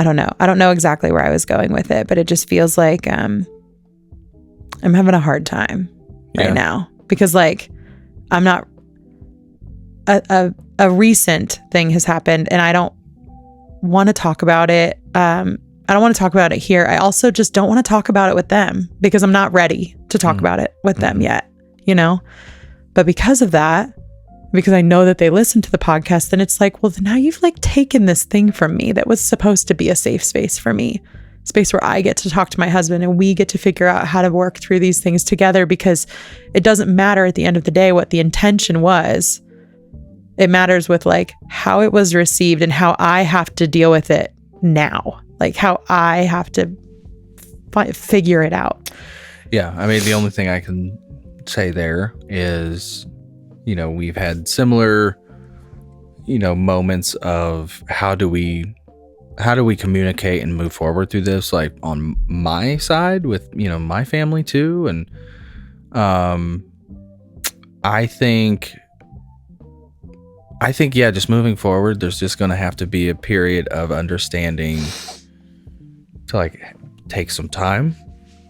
don't know. I don't know exactly where I was going with it, but it just feels like I'm having a hard time right now, because like I'm not a recent thing has happened and I don't want to talk about it. I don't want to talk about it here. I also just don't want to talk about it with them, because I'm not ready to talk about it with them yet, you know? But because of that, because I know that they listen to the podcast, then it's like, well, now you've like taken this thing from me that was supposed to be a safe space for me, space where I get to talk to my husband and we get to figure out how to work through these things together, because it doesn't matter at the end of the day what the intention was. It matters with like how it was received and how I have to deal with it now, like how I have to figure it out. Yeah. I mean, the only thing I can say there is, you know, we've had similar, you know, moments of how do we communicate and move forward through this, like on my side with, you know, my family too. And I think yeah, just moving forward, there's just going to have to be a period of understanding to like take some time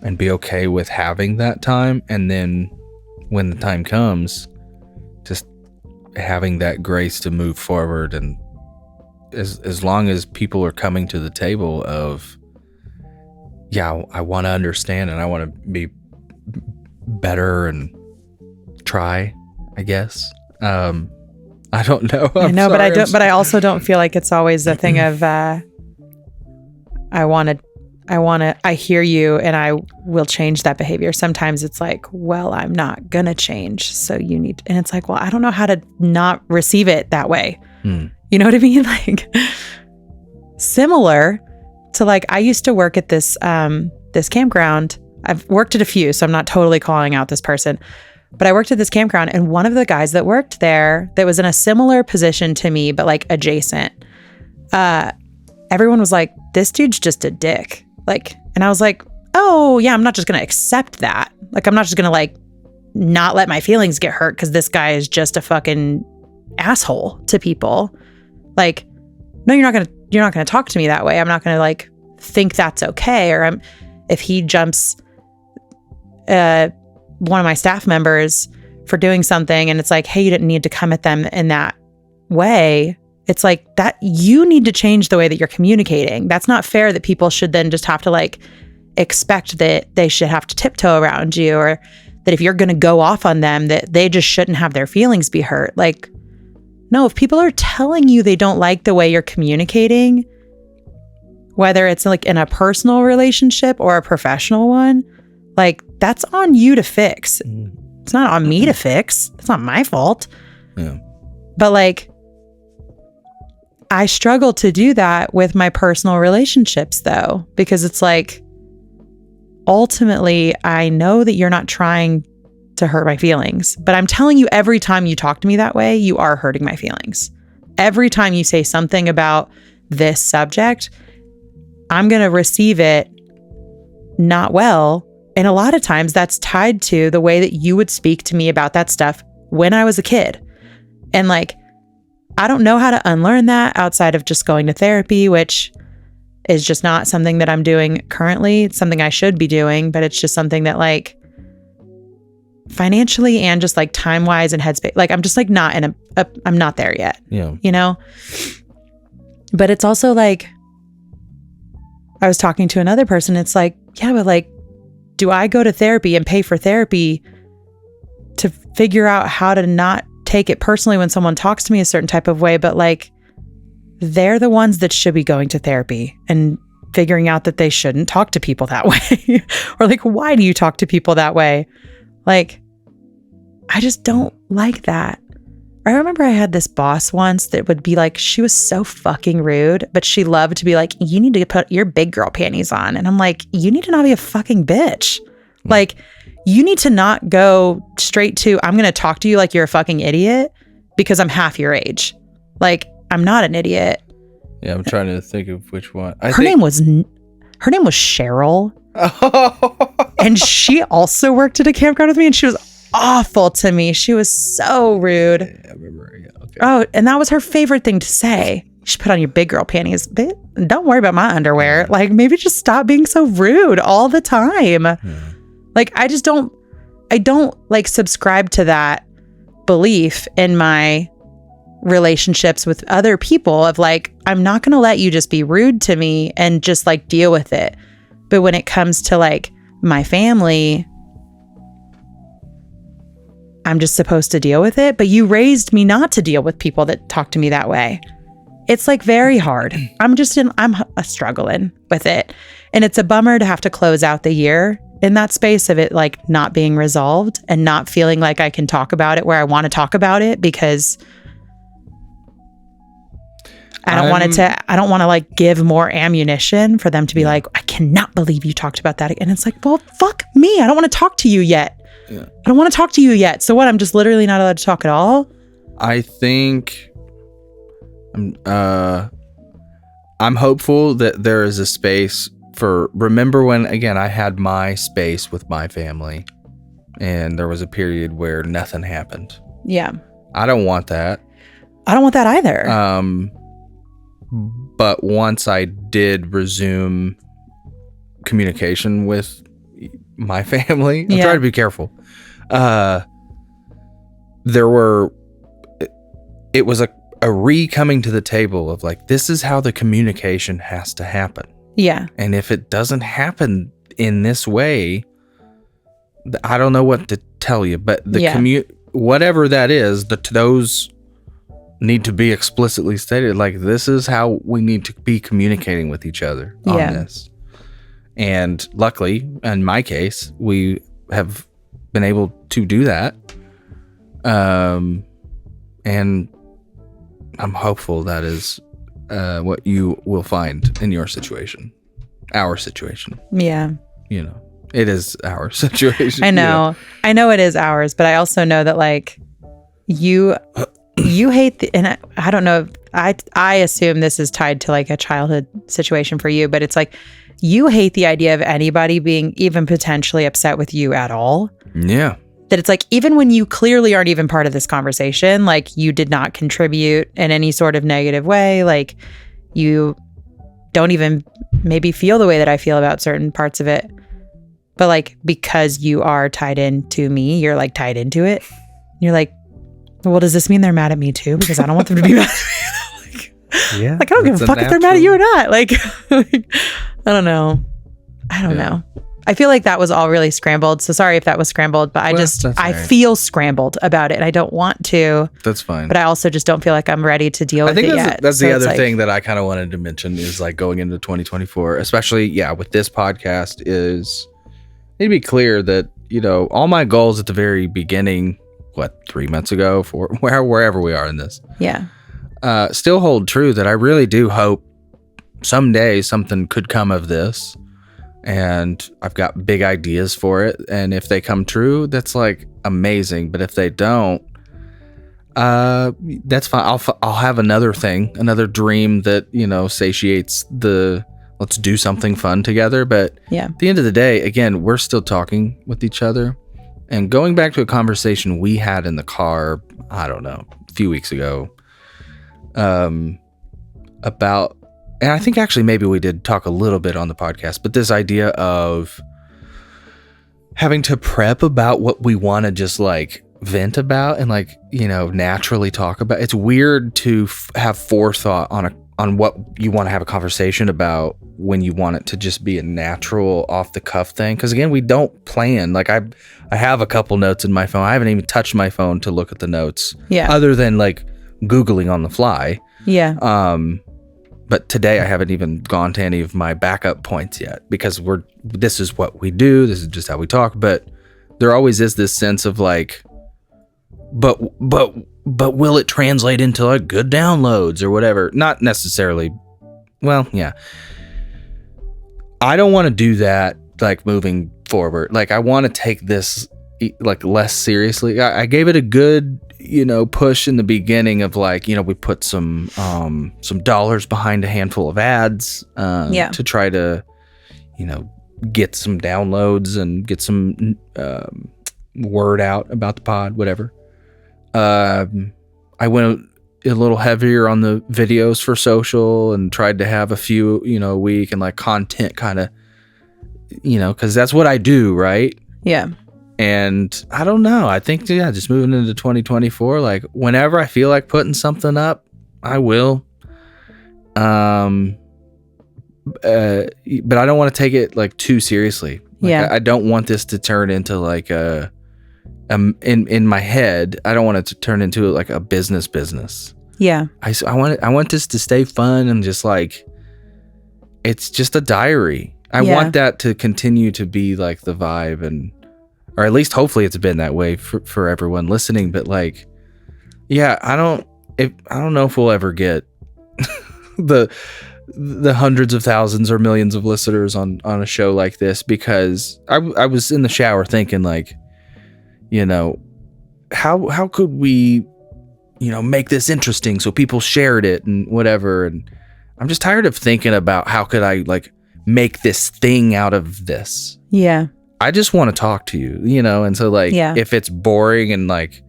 and be okay with having that time. And then when the time comes, having that grace to move forward, and as long as people are coming to the table of, yeah, I want to understand and I want to be better and try, I guess. I don't know. I know, but I also don't feel like it's always a thing of I hear you and I will change that behavior. Sometimes it's like, well, I'm not gonna change, so you need, and it's like, well, I don't know how to not receive it that way. You know what I mean? Like, similar to, like, I used to work at this this campground. I've worked at a few, so I'm not totally calling out this person, but I worked at this campground, and one of the guys that worked there that was in a similar position to me, but like adjacent, everyone was like, this dude's just a dick. Like, and I was like, oh yeah, I'm not just going to accept that. Like, I'm not just going to like not let my feelings get hurt because this guy is just a fucking asshole to people. Like, no, you're not going to talk to me that way. I'm not going to like think that's okay. Or if he jumps one of my staff members for doing something and it's like, hey, you didn't need to come at them in that way. It's like that you need to change the way that you're communicating. That's not fair that people should then just have to like expect that they should have to tiptoe around you, or that if you're going to go off on them, that they just shouldn't have their feelings be hurt. Like, no, if people are telling you they don't like the way you're communicating, whether it's like in a personal relationship or a professional one, like, that's on you to fix. It's not on me to fix. It's not my fault. Yeah. But like, I struggle to do that with my personal relationships though, because it's like, ultimately, I know that you're not trying to hurt my feelings, but I'm telling you, every time you talk to me that way, you are hurting my feelings. Every time you say something about this subject, I'm going to receive it not well. And a lot of times that's tied to the way that you would speak to me about that stuff when I was a kid. And like, I don't know how to unlearn that outside of just going to therapy, which is just not something that I'm doing currently. It's something I should be doing, but it's just something that like financially and just like time wise and headspace, like I'm just like not in I'm not there yet. Yeah. You know? But it's also like, I was talking to another person. It's like, yeah, but like, do I go to therapy and pay for therapy to figure out how to not take it personally when someone talks to me a certain type of way? But like, they're the ones that should be going to therapy and figuring out that they shouldn't talk to people that way. Or like, why do you talk to people that way? Like, I just don't like that. I remember I had this boss once that would be like, she was so fucking rude, but she loved to be like, you need to put your big girl panties on. And I'm like, you need to not be a fucking bitch. Like, you need to not go straight to, I'm going to talk to you like you're a fucking idiot because I'm half your age. Like, I'm not an idiot. Yeah, I'm trying to think of which one. Her name was Cheryl. And she also worked at a campground with me, and she was awful to me. She was so rude. I remember. Yeah, okay. Oh, and that was her favorite thing to say. You should put on your big girl panties. But don't worry about my underwear. Like, maybe just stop being so rude all the time. Yeah. Like, I don't like subscribe to that belief in my relationships with other people of like, I'm not going to let you just be rude to me and just like deal with it. But when it comes to like my family, I'm just supposed to deal with it. But you raised me not to deal with people that talk to me that way. It's like very hard. I'm struggling with it. And it's a bummer to have to close out the year in that space of it like not being resolved and not feeling like I can talk about it where I want to talk about it, because I don't want to like give more ammunition for them to be like, I cannot believe you talked about that. And it's like, well, fuck me. I don't want to talk to you yet. Yeah. I don't want to talk to you yet. So what? I'm just literally not allowed to talk at all. I think I'm hopeful that there is a space for, remember when, again, I had my space with my family and there was a period where nothing happened. Yeah. I don't want that. I don't want that either. But once I did resume communication with my family, I'm trying to be careful. There were it was a coming to the table of like, this is how the communication has to happen. Yeah. And if it doesn't happen in this way, I don't know what to tell you, but the whatever that is, those need to be explicitly stated. Like, this is how we need to be communicating with each other on this. And luckily, in my case, we have been able to do that. And I'm hopeful that is what you will find in your situation, our situation. Yeah. You know, it is our situation. I know. I know it is ours, but I also know that like you hate and I don't know. I assume this is tied to like a childhood situation for you, but it's like you hate the idea of anybody being even potentially upset with you at all. Yeah. That it's like, even when you clearly aren't even part of this conversation, like you did not contribute in any sort of negative way. Like you don't even maybe feel the way that I feel about certain parts of it. But like, because you are tied into me, you're like tied into it. You're like, well, does this mean they're mad at me too? Because I don't want them to be mad at me. Like, I don't give a fuck if they're mad at you or not. Like, I don't know. I don't know. I feel like that was all really scrambled. So sorry if that was scrambled, but I feel scrambled about it and I don't want to. That's fine. But I also just don't feel like I'm ready to deal with it yet. That's the other thing that I kind of wanted to mention is like going into 2024, especially, with this podcast is it'd be clear that, you know, all my goals at the very beginning, 3 months ago, wherever we are in this. Yeah. Still hold true that I really do hope someday something could come of this. And I've got big ideas for it. And if they come true, that's like amazing. But if they don't, that's fine. I'll have another thing, another dream that, you know, satiates the let's do something fun together. But at the end of the day, again, we're still talking with each other. And going back to a conversation we had in the car, I don't know, a few weeks ago, about, and I think actually maybe we did talk a little bit on the podcast, but this idea of having to prep about what we want to just like vent about and like, you know, naturally talk about. It's weird to have forethought on what you want to have a conversation about when you want it to just be a natural off the cuff thing. Cause again, we don't plan. Like I have a couple notes in my phone. I haven't even touched my phone to look at the notes. Yeah. Other than like Googling on the fly. Yeah. But today I haven't even gone to any of my backup points yet because this is what we do. This is just how we talk. But there always is this sense of like, but will it translate into like good downloads or whatever? Not necessarily. Well, yeah. I don't want to do that like moving forward. Like I want to take this like less seriously. I gave it a good, you know, push in the beginning of like, you know, we put some dollars behind a handful of ads to try to, you know, get some downloads and get some word out about the pod, whatever. I went a little heavier on the videos for social and tried to have a few, you know, a week and like content kind of, you know, because that's what I do, right? Yeah. And I don't know. I think, just moving into 2024, like whenever I feel like putting something up, I will. But I don't want to take it like too seriously. Like, I don't want this to turn into like in my head, I don't want it to turn into like a business. Yeah. I want this to stay fun and just like, it's just a diary. I want that to continue to be like the vibe or at least hopefully it's been that way for everyone listening. But like, I don't know if we'll ever get the hundreds of thousands or millions of listeners on a show like this, because I was in the shower thinking like, you know, how could we, you know, make this interesting so people shared it and whatever. And I'm just tired of thinking about how could I like make this thing out of this. Yeah. I just want to talk to you, you know? And so like, if it's boring and like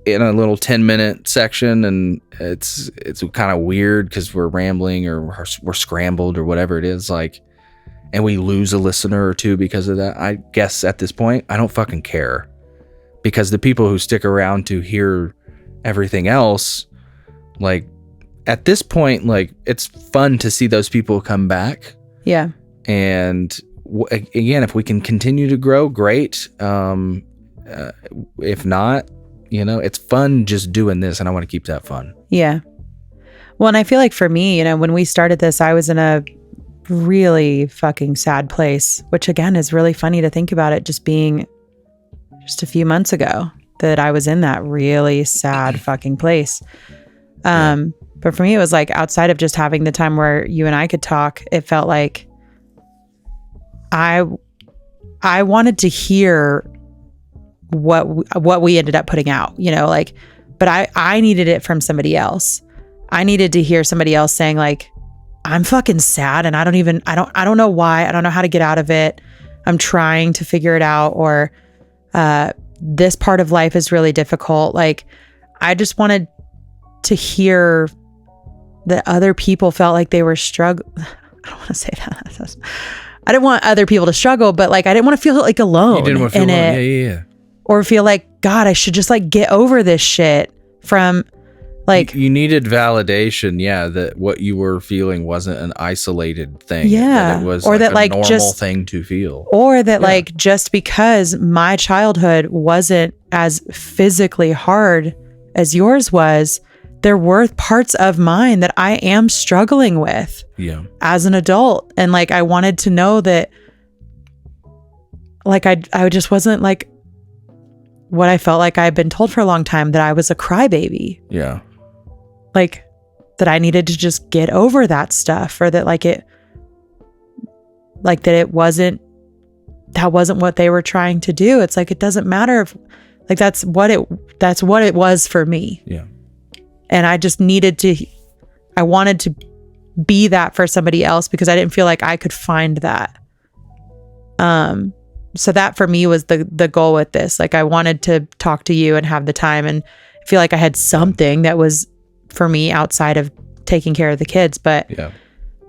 in a little 10-minute section and it's kind of weird because we're rambling or we're scrambled or whatever it is, like, and we lose a listener or two because of that, I guess at this point, I don't fucking care. Because the people who stick around to hear everything else like at this point, like it's fun to see those people come back. Yeah. And again, if we can continue to grow, great. If not, it's fun just doing this, and I want to keep that fun. Yeah. Well, and I feel like for me, when we started this, I was in a really fucking sad place, which again is really funny to think about it just being just a few months ago that I was in that really sad fucking place. But for me, it was like outside of just having the time where you and I could talk, it felt like I wanted to hear what we ended up putting out, but I needed it from somebody else. I needed to hear somebody else saying like, I'm fucking sad and I don't know why. I don't know how to get out of it. I'm trying to figure it out, or this part of life is really difficult. Like, I just wanted to hear that other people felt like they were struggling. I don't want to say that. I didn't want other people to struggle, but like, I didn't want to feel like alone. You didn't want to feel alone. Yeah. Or feel like, God, I should just like get over this shit from like. You needed validation. Yeah. That what you were feeling wasn't an isolated thing. Yeah. That it was or that a like normal just thing to feel. Or that like, just because my childhood wasn't as physically hard as yours was, there were parts of mine that I am struggling with as an adult. And like, I wanted to know that like, I just wasn't like what I felt like I've been told for a long time, that I was a crybaby. Yeah. Like that I needed to just get over that stuff, or that like that it wasn't what they were trying to do. It's like, it doesn't matter if like, that's what it was for me. Yeah. And I just I wanted to be that for somebody else because I didn't feel like I could find that. So that for me was the goal with this. Like, I wanted to talk to you and have the time and feel like I had something that was for me outside of taking care of the kids, but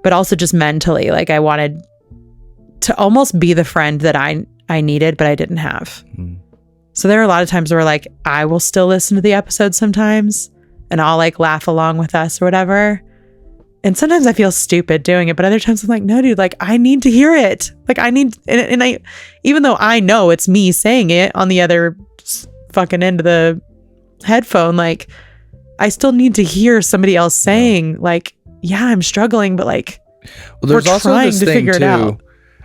also just mentally, like I wanted to almost be the friend that I needed, but I didn't have. So there are a lot of times where like, I will still listen to the episodes sometimes, and I'll like laugh along with us or whatever. And sometimes I feel stupid doing it, but other times I'm like, no, dude, like I need to hear it. Like I need, and I, even though I know it's me saying it on the other fucking end of the headphone, like I still need to hear somebody else saying like, yeah, I'm struggling, but like, well, there's also trying this to thing figure it too. out.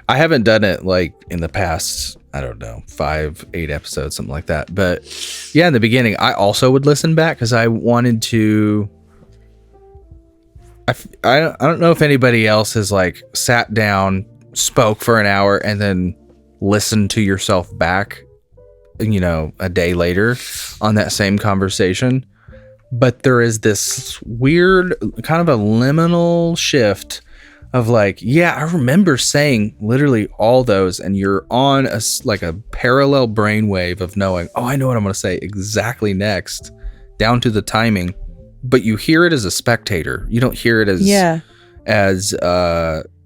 I haven't done it like in the past, I don't know, 5-8 episodes, something like that. But yeah, in the beginning, I also would listen back because I wanted to. I don't know if anybody else has like sat down, spoke for an hour, and then listened to yourself back, a day later on that same conversation. But there is this weird kind of a liminal shift of like, yeah, I remember saying literally all those, and you're on a parallel brainwave of knowing, oh, I know what I'm going to say exactly next, down to the timing. But you hear it as a spectator. You don't hear it as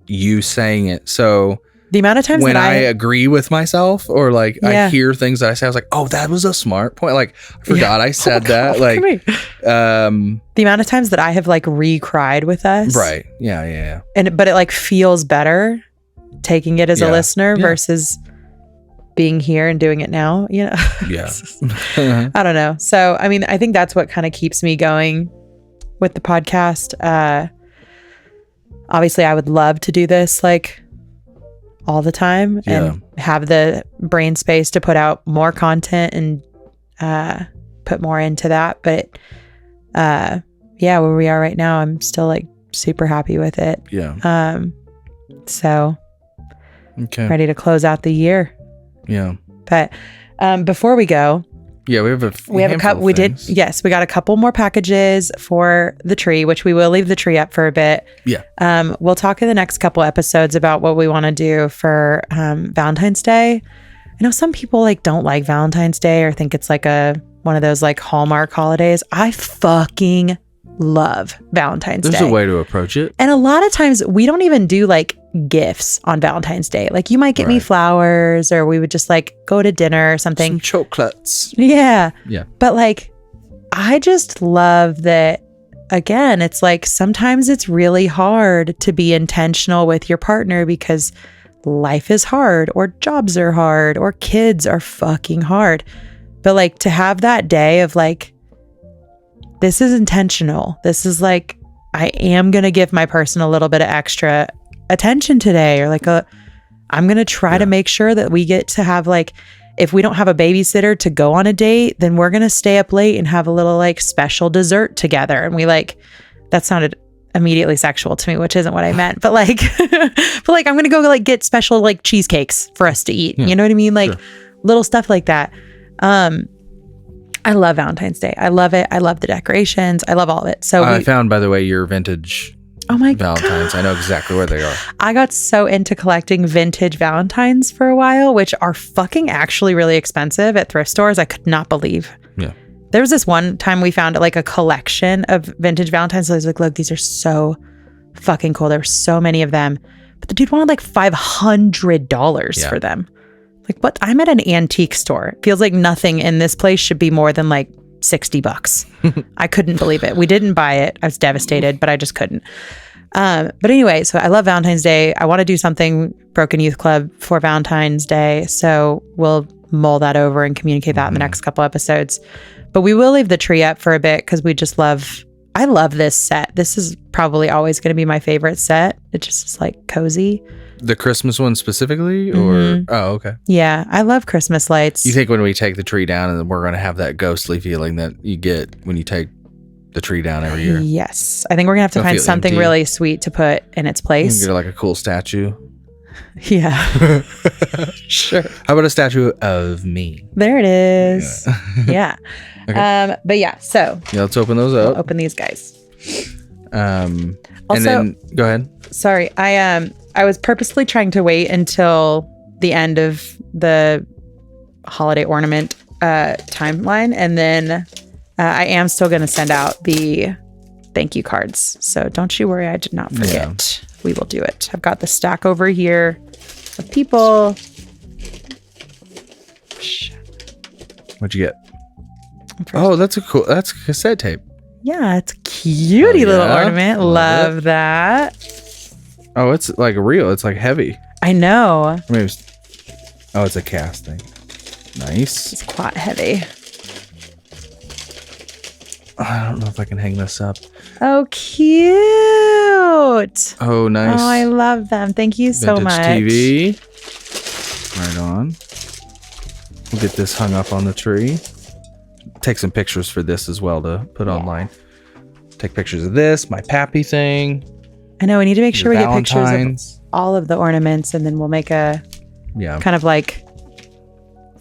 you saying it. So the amount of times when that I agree with myself, or like I hear things that I say, I was like, oh, that was a smart point. Like I forgot I said that. Like the amount of times that I have like re-cried with us. Right. Yeah. But it like feels better taking it as a listener versus being here and doing it now, Yeah. I don't know. So, I mean, I think that's what kind of keeps me going with the podcast. Obviously I would love to do this like all the time and have the brain space to put out more content and put more into that. But where we are right now, I'm still like super happy with it. Yeah. So okay. Ready to close out the year. Yeah. But before we go, we have a couple. We got a couple more packages for the tree, which we will leave the tree up for a bit. Yeah. We'll talk in the next couple episodes about what we want to do for Valentine's Day. I know some people like don't like Valentine's Day or think it's like one of those like Hallmark holidays. I fucking love Valentine's Day. There's a way to approach it. And a lot of times we don't even do like gifts on Valentine's Day. Like you might get me flowers, or we would just like go to dinner or something. Some chocolates. Yeah. Yeah. But like, I just love that again, it's like sometimes it's really hard to be intentional with your partner because life is hard, or jobs are hard, or kids are fucking hard. But like to have that day of like, this is intentional. This is like, I am going to give my person a little bit of extra attention today, or like I'm going to try to make sure that we get to have like, if we don't have a babysitter to go on a date, then we're going to stay up late and have a little like special dessert together. And we like, that sounded immediately sexual to me, which isn't what I meant, but like, I'm going to go like get special like cheesecakes for us to eat. You know what I mean? Like little stuff like that. I love Valentine's Day. I love it. I love the decorations. I love all of it. So I found, by the way, your vintage Valentines. I know exactly where they are. I got so into collecting vintage Valentines for a while, which are fucking actually really expensive at thrift stores. I could not believe. Yeah. There was this one time we found like a collection of vintage Valentines. So I was like, look, these are so fucking cool. There were so many of them. But the dude wanted like $500 for them. Like, what? I'm at an antique store. It feels like nothing in this place should be more than like $60. I couldn't believe it. We didn't buy it. I was devastated, but I just couldn't. But anyway, so I love Valentine's Day. I want to do something Broken Youth Club for Valentine's Day. So we'll mull that over and communicate that in the next couple episodes. But we will leave the tree up for a bit because we just I love this set. This is probably always going to be my favorite set. It just is like cozy. The Christmas one specifically? Or oh, okay. Yeah, I love Christmas lights. You think when we take the tree down and we're going to have that ghostly feeling that you get when you take the tree down every year? Yes. I think we're going to have to find something really sweet to put in its place. You get like a cool statue. Yeah. Sure. How about a statue of me? There it is. Yeah. Okay. But yeah, so. Yeah, let's open those up. We'll open these guys. Also, and then go ahead. Sorry. I was purposely trying to wait until the end of the holiday ornament timeline. And then I am still going to send out the thank you cards. So don't you worry. I did not forget. Yeah. We will do it. I've got the stack over here of people. What'd you get? Oh, that's cassette tape. Yeah, it's a cutie little ornament. Love that. Oh, it's like real. It's like heavy. I know. I mean, it's a casting. Nice. It's quite heavy. I don't know if I can hang this up. Oh, cute. Oh, nice. Oh, I love them. Thank you so much. TV. Right on. We'll get this hung up on the tree. Take some pictures for this as well to put online. Take pictures of this, my pappy thing. I know. We need to make sure we get pictures of all of the ornaments, and then we'll make a kind of like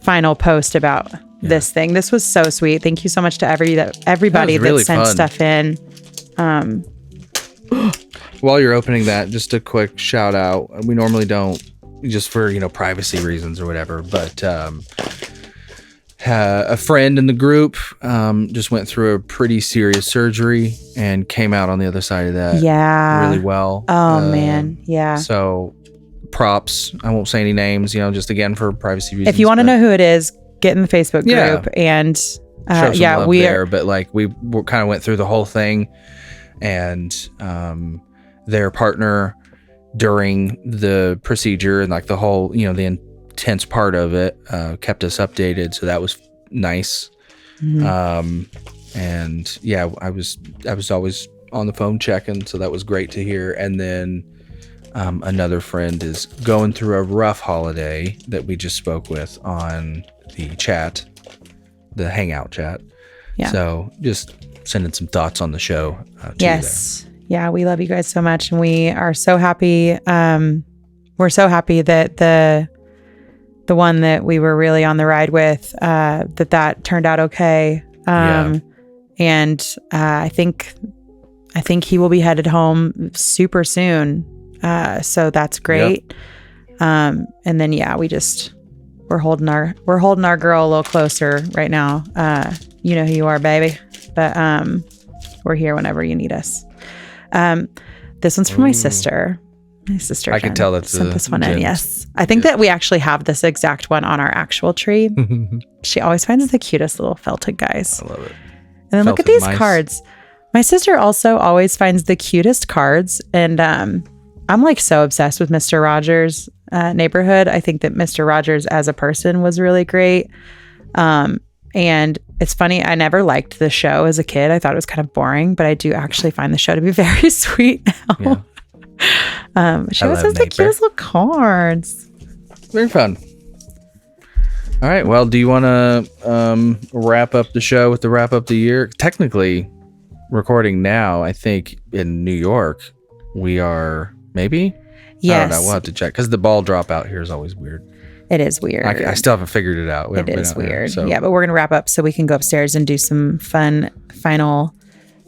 final post about this thing. This was so sweet. Thank you so much to everybody that sent stuff in. While you're opening that, just a quick shout out. We normally don't, just for privacy reasons or whatever, but a friend in the group just went through a pretty serious surgery and came out on the other side of that really well. Oh man, yeah. So props. I won't say any names, just again for privacy reasons. If you want to know who it is, get in the Facebook group and we there. But like we kind of went through the whole thing, and their partner during the procedure and like the whole the intense part of it kept us updated, so that was nice. And yeah, I was always on the phone checking, so that was great to hear. And then another friend is going through a rough holiday that we just spoke with on the chat, the hangout chat. So just sending some thoughts on the show to you there. Yeah, we love you guys so much, and we are so happy. We're so happy that the one that we were really on the ride with, that turned out okay. And I think he will be headed home super soon. So that's great. And then we're holding our girl a little closer right now. You know who you are, baby. But we're here whenever you need us. This one's for my sister. My sister. I can tell that's sent this one in. Yes, I think that we actually have this exact one on our actual tree. She always finds the cutest little felted guys. I love it. And then look at these cards. My sister also always finds the cutest cards. And I'm like so obsessed with Mr. Rogers' Neighborhood. I think that Mr. Rogers as a person was really great. And it's funny, I never liked the show as a kid. I thought it was kind of boring, but I do actually find the show to be very sweet now. Yeah. She always has the cutest little cards. Very fun. All right. Well, do you want to wrap up the show with the wrap up the year? Technically, recording now, I think in New York, we are maybe? Yes. I don't know. We'll have to check because the ball drop out here is always weird. It is weird. I still haven't figured it out. It is weird. Yeah, but we're going to wrap up so we can go upstairs and do some fun final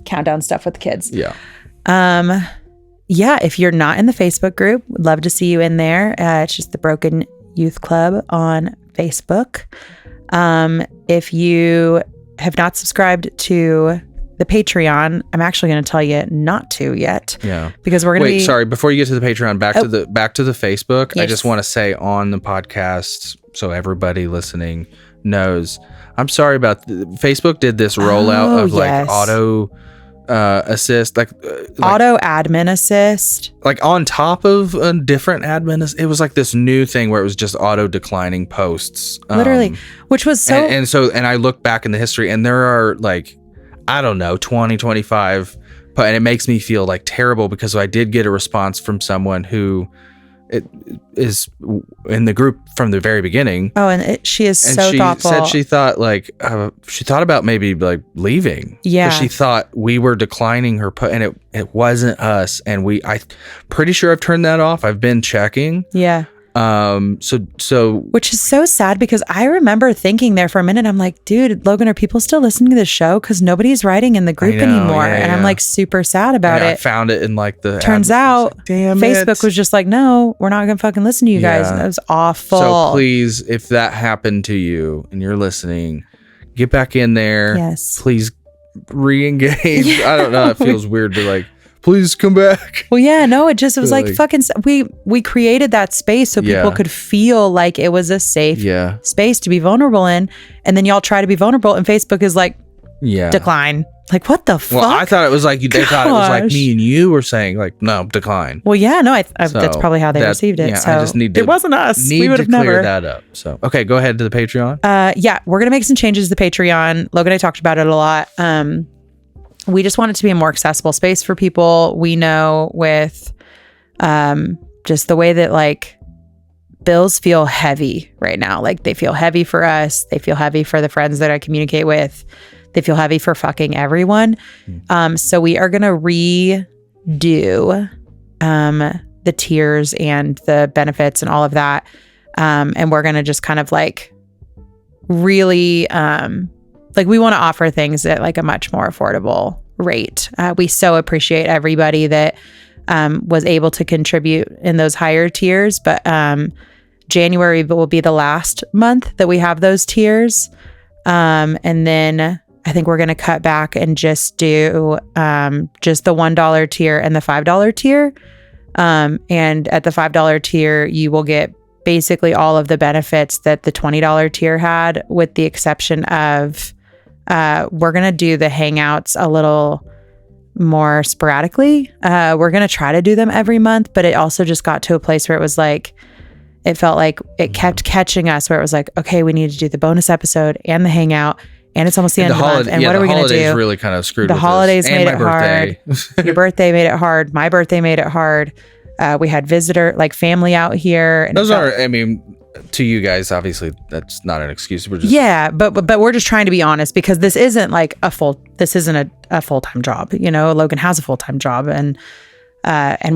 countdown stuff with the kids. Yeah. Yeah, if you're not in the Facebook group, would love to see you in there. It's just the Broken Youth Club on Facebook. If you have not subscribed to the Patreon, I'm actually going to tell you not to yet. Yeah. Because we're going to sorry, before you get to the Patreon, back to the Facebook. Yes. I just want to say on the podcast, so everybody listening knows, I'm sorry about Facebook did this rollout of like auto assist, like auto admin assist, like on top of a different admin. It was like this new thing where it was just auto declining posts, literally, which was so. And I look back in the history, and there are like, I don't know, 20, 25, and it makes me feel like terrible because I did get a response from someone who is in the group from the very beginning. Oh, and she is so thoughtful. Said she thought like she thought about maybe like leaving. Yeah, she thought we were declining her and it wasn't us. And I pretty sure I've turned that off. I've been checking. Yeah. So which is so sad because I remember thinking there for a minute, I'm like, dude, Logan, are people still listening to this show? Because nobody's writing in the group anymore. Yeah, and I'm like super sad about it. I found it in like the turns out like, damn Facebook was just like, no, we're not gonna fucking listen to you guys. That was awful. So please, if that happened to you and you're listening, get back in there. Yes. Please re-engage. I don't know. It feels weird to like, please come back. Well, yeah, no, it was like fucking, we created that space so people could feel like it was a safe space to be vulnerable in. And then y'all try to be vulnerable and Facebook is like, decline. Like, what the fuck? Well, I thought it was like, they thought it was like me and you were saying like, no, decline. Well, yeah, no, that's probably how they received it. Yeah, so I just need to, it wasn't us. We would have clear never that up. So, okay, go ahead to the Patreon. Yeah, we're going to make some changes to the Patreon. Logan and I talked about it a lot. We just want it to be a more accessible space for people. We know with just the way that like bills feel heavy right now. Like they feel heavy for us. They feel heavy for the friends that I communicate with. They feel heavy for fucking everyone. So we are going to redo the tiers and the benefits and all of that. And we're going to just kind of like really... like we want to offer things at like a much more affordable rate. We so appreciate everybody that was able to contribute in those higher tiers, but January will be the last month that we have those tiers. And then I think we're going to cut back and just do just the $1 tier and the $5 tier. And at the $5 tier, you will get basically all of the benefits that the $20 tier had, with the exception of we're going to do the hangouts a little more sporadically. We're going to try to do them every month, but it also just got to a place where it was like, it felt like it kept catching us where it was like, okay, we need to do the bonus episode and the hangout, and it's almost the end of the month. And what are we going to do? The holidays really kind of screwed the with holidays this. made And it hard. Your birthday made it hard. My birthday made it hard. We had family out here. And those are, I mean, to you guys, obviously that's not an excuse. We're just but we're just trying to be honest, because this isn't like a full-time job. You know, Logan has a full-time job, and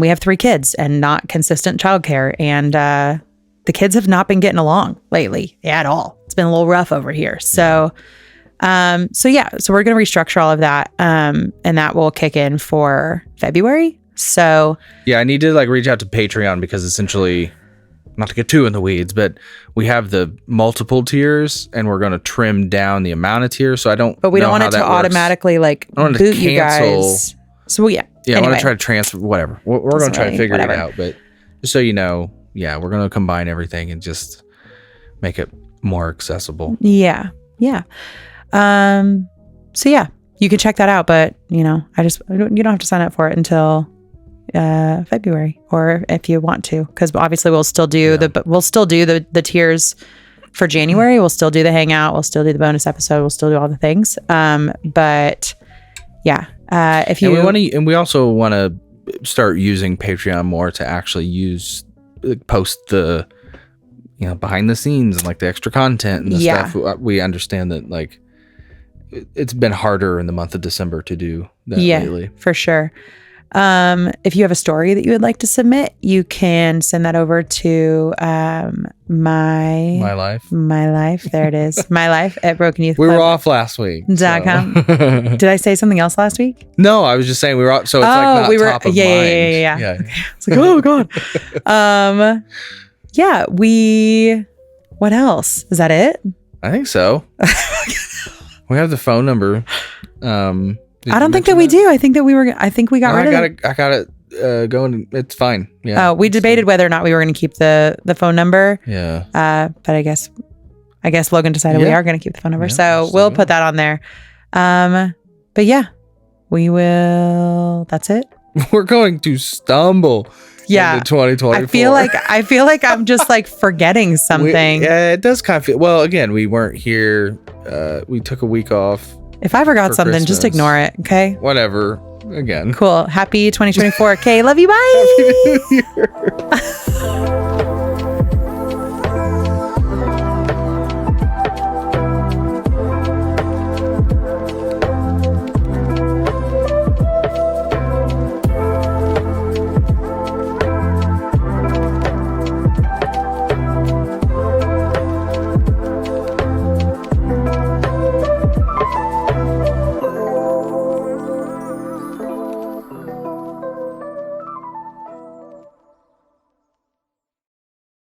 we have 3 kids and not consistent childcare, and the kids have not been getting along lately at all. It's been a little rough over here. So we're going to restructure all of that, and that will kick in for February. So I need to like reach out to Patreon, because essentially, not to get too in the weeds, but we have the multiple tiers and we're going to trim down the amount of tiers. So but we don't want it to automatically like boot you guys. So anyway, I want to try to transfer, whatever. We're going to try to figure it out, but just so you know, we're going to combine everything and just make it more accessible. Yeah. you can check that out. But you don't have to sign up for it until February, or if you want to, because obviously we'll still do the tiers for January. We'll still do the hangout. We'll still do the bonus episode. We'll still do all the things. But yeah, if you and we also want to start using Patreon more to actually post the behind the scenes and like the extra content and the stuff. We understand that like it's been harder in the month of December to do that lately. For sure. If you have a story that you would like to submit, you can send that over to mylife. There it is. mylife at Broken Youth Club. We were off last week. .com. Did I say something else last week? No, I was just saying we were off. So it's like not top of mind. Yeah. Okay. It's like, oh God. What else? Is that it? I think so. We have the phone number. I don't think that we do. I think we got rid of it. I got it going. It's fine. Yeah. Oh, we debated whether or not we were going to keep the phone number. Yeah. But I guess Logan decided we are going to keep the phone number. Yeah, so we'll put that on there. But yeah, we will. That's it. We're going to stumble. Yeah. Into 2024. I feel like I'm just like forgetting something. It does kind of feel. Well, again, we weren't here. We took a week off. If I forgot something, Christmas. Just ignore it, okay? Whatever. Again. Cool. Happy 2024. Okay, love you. Bye. Happy New Year.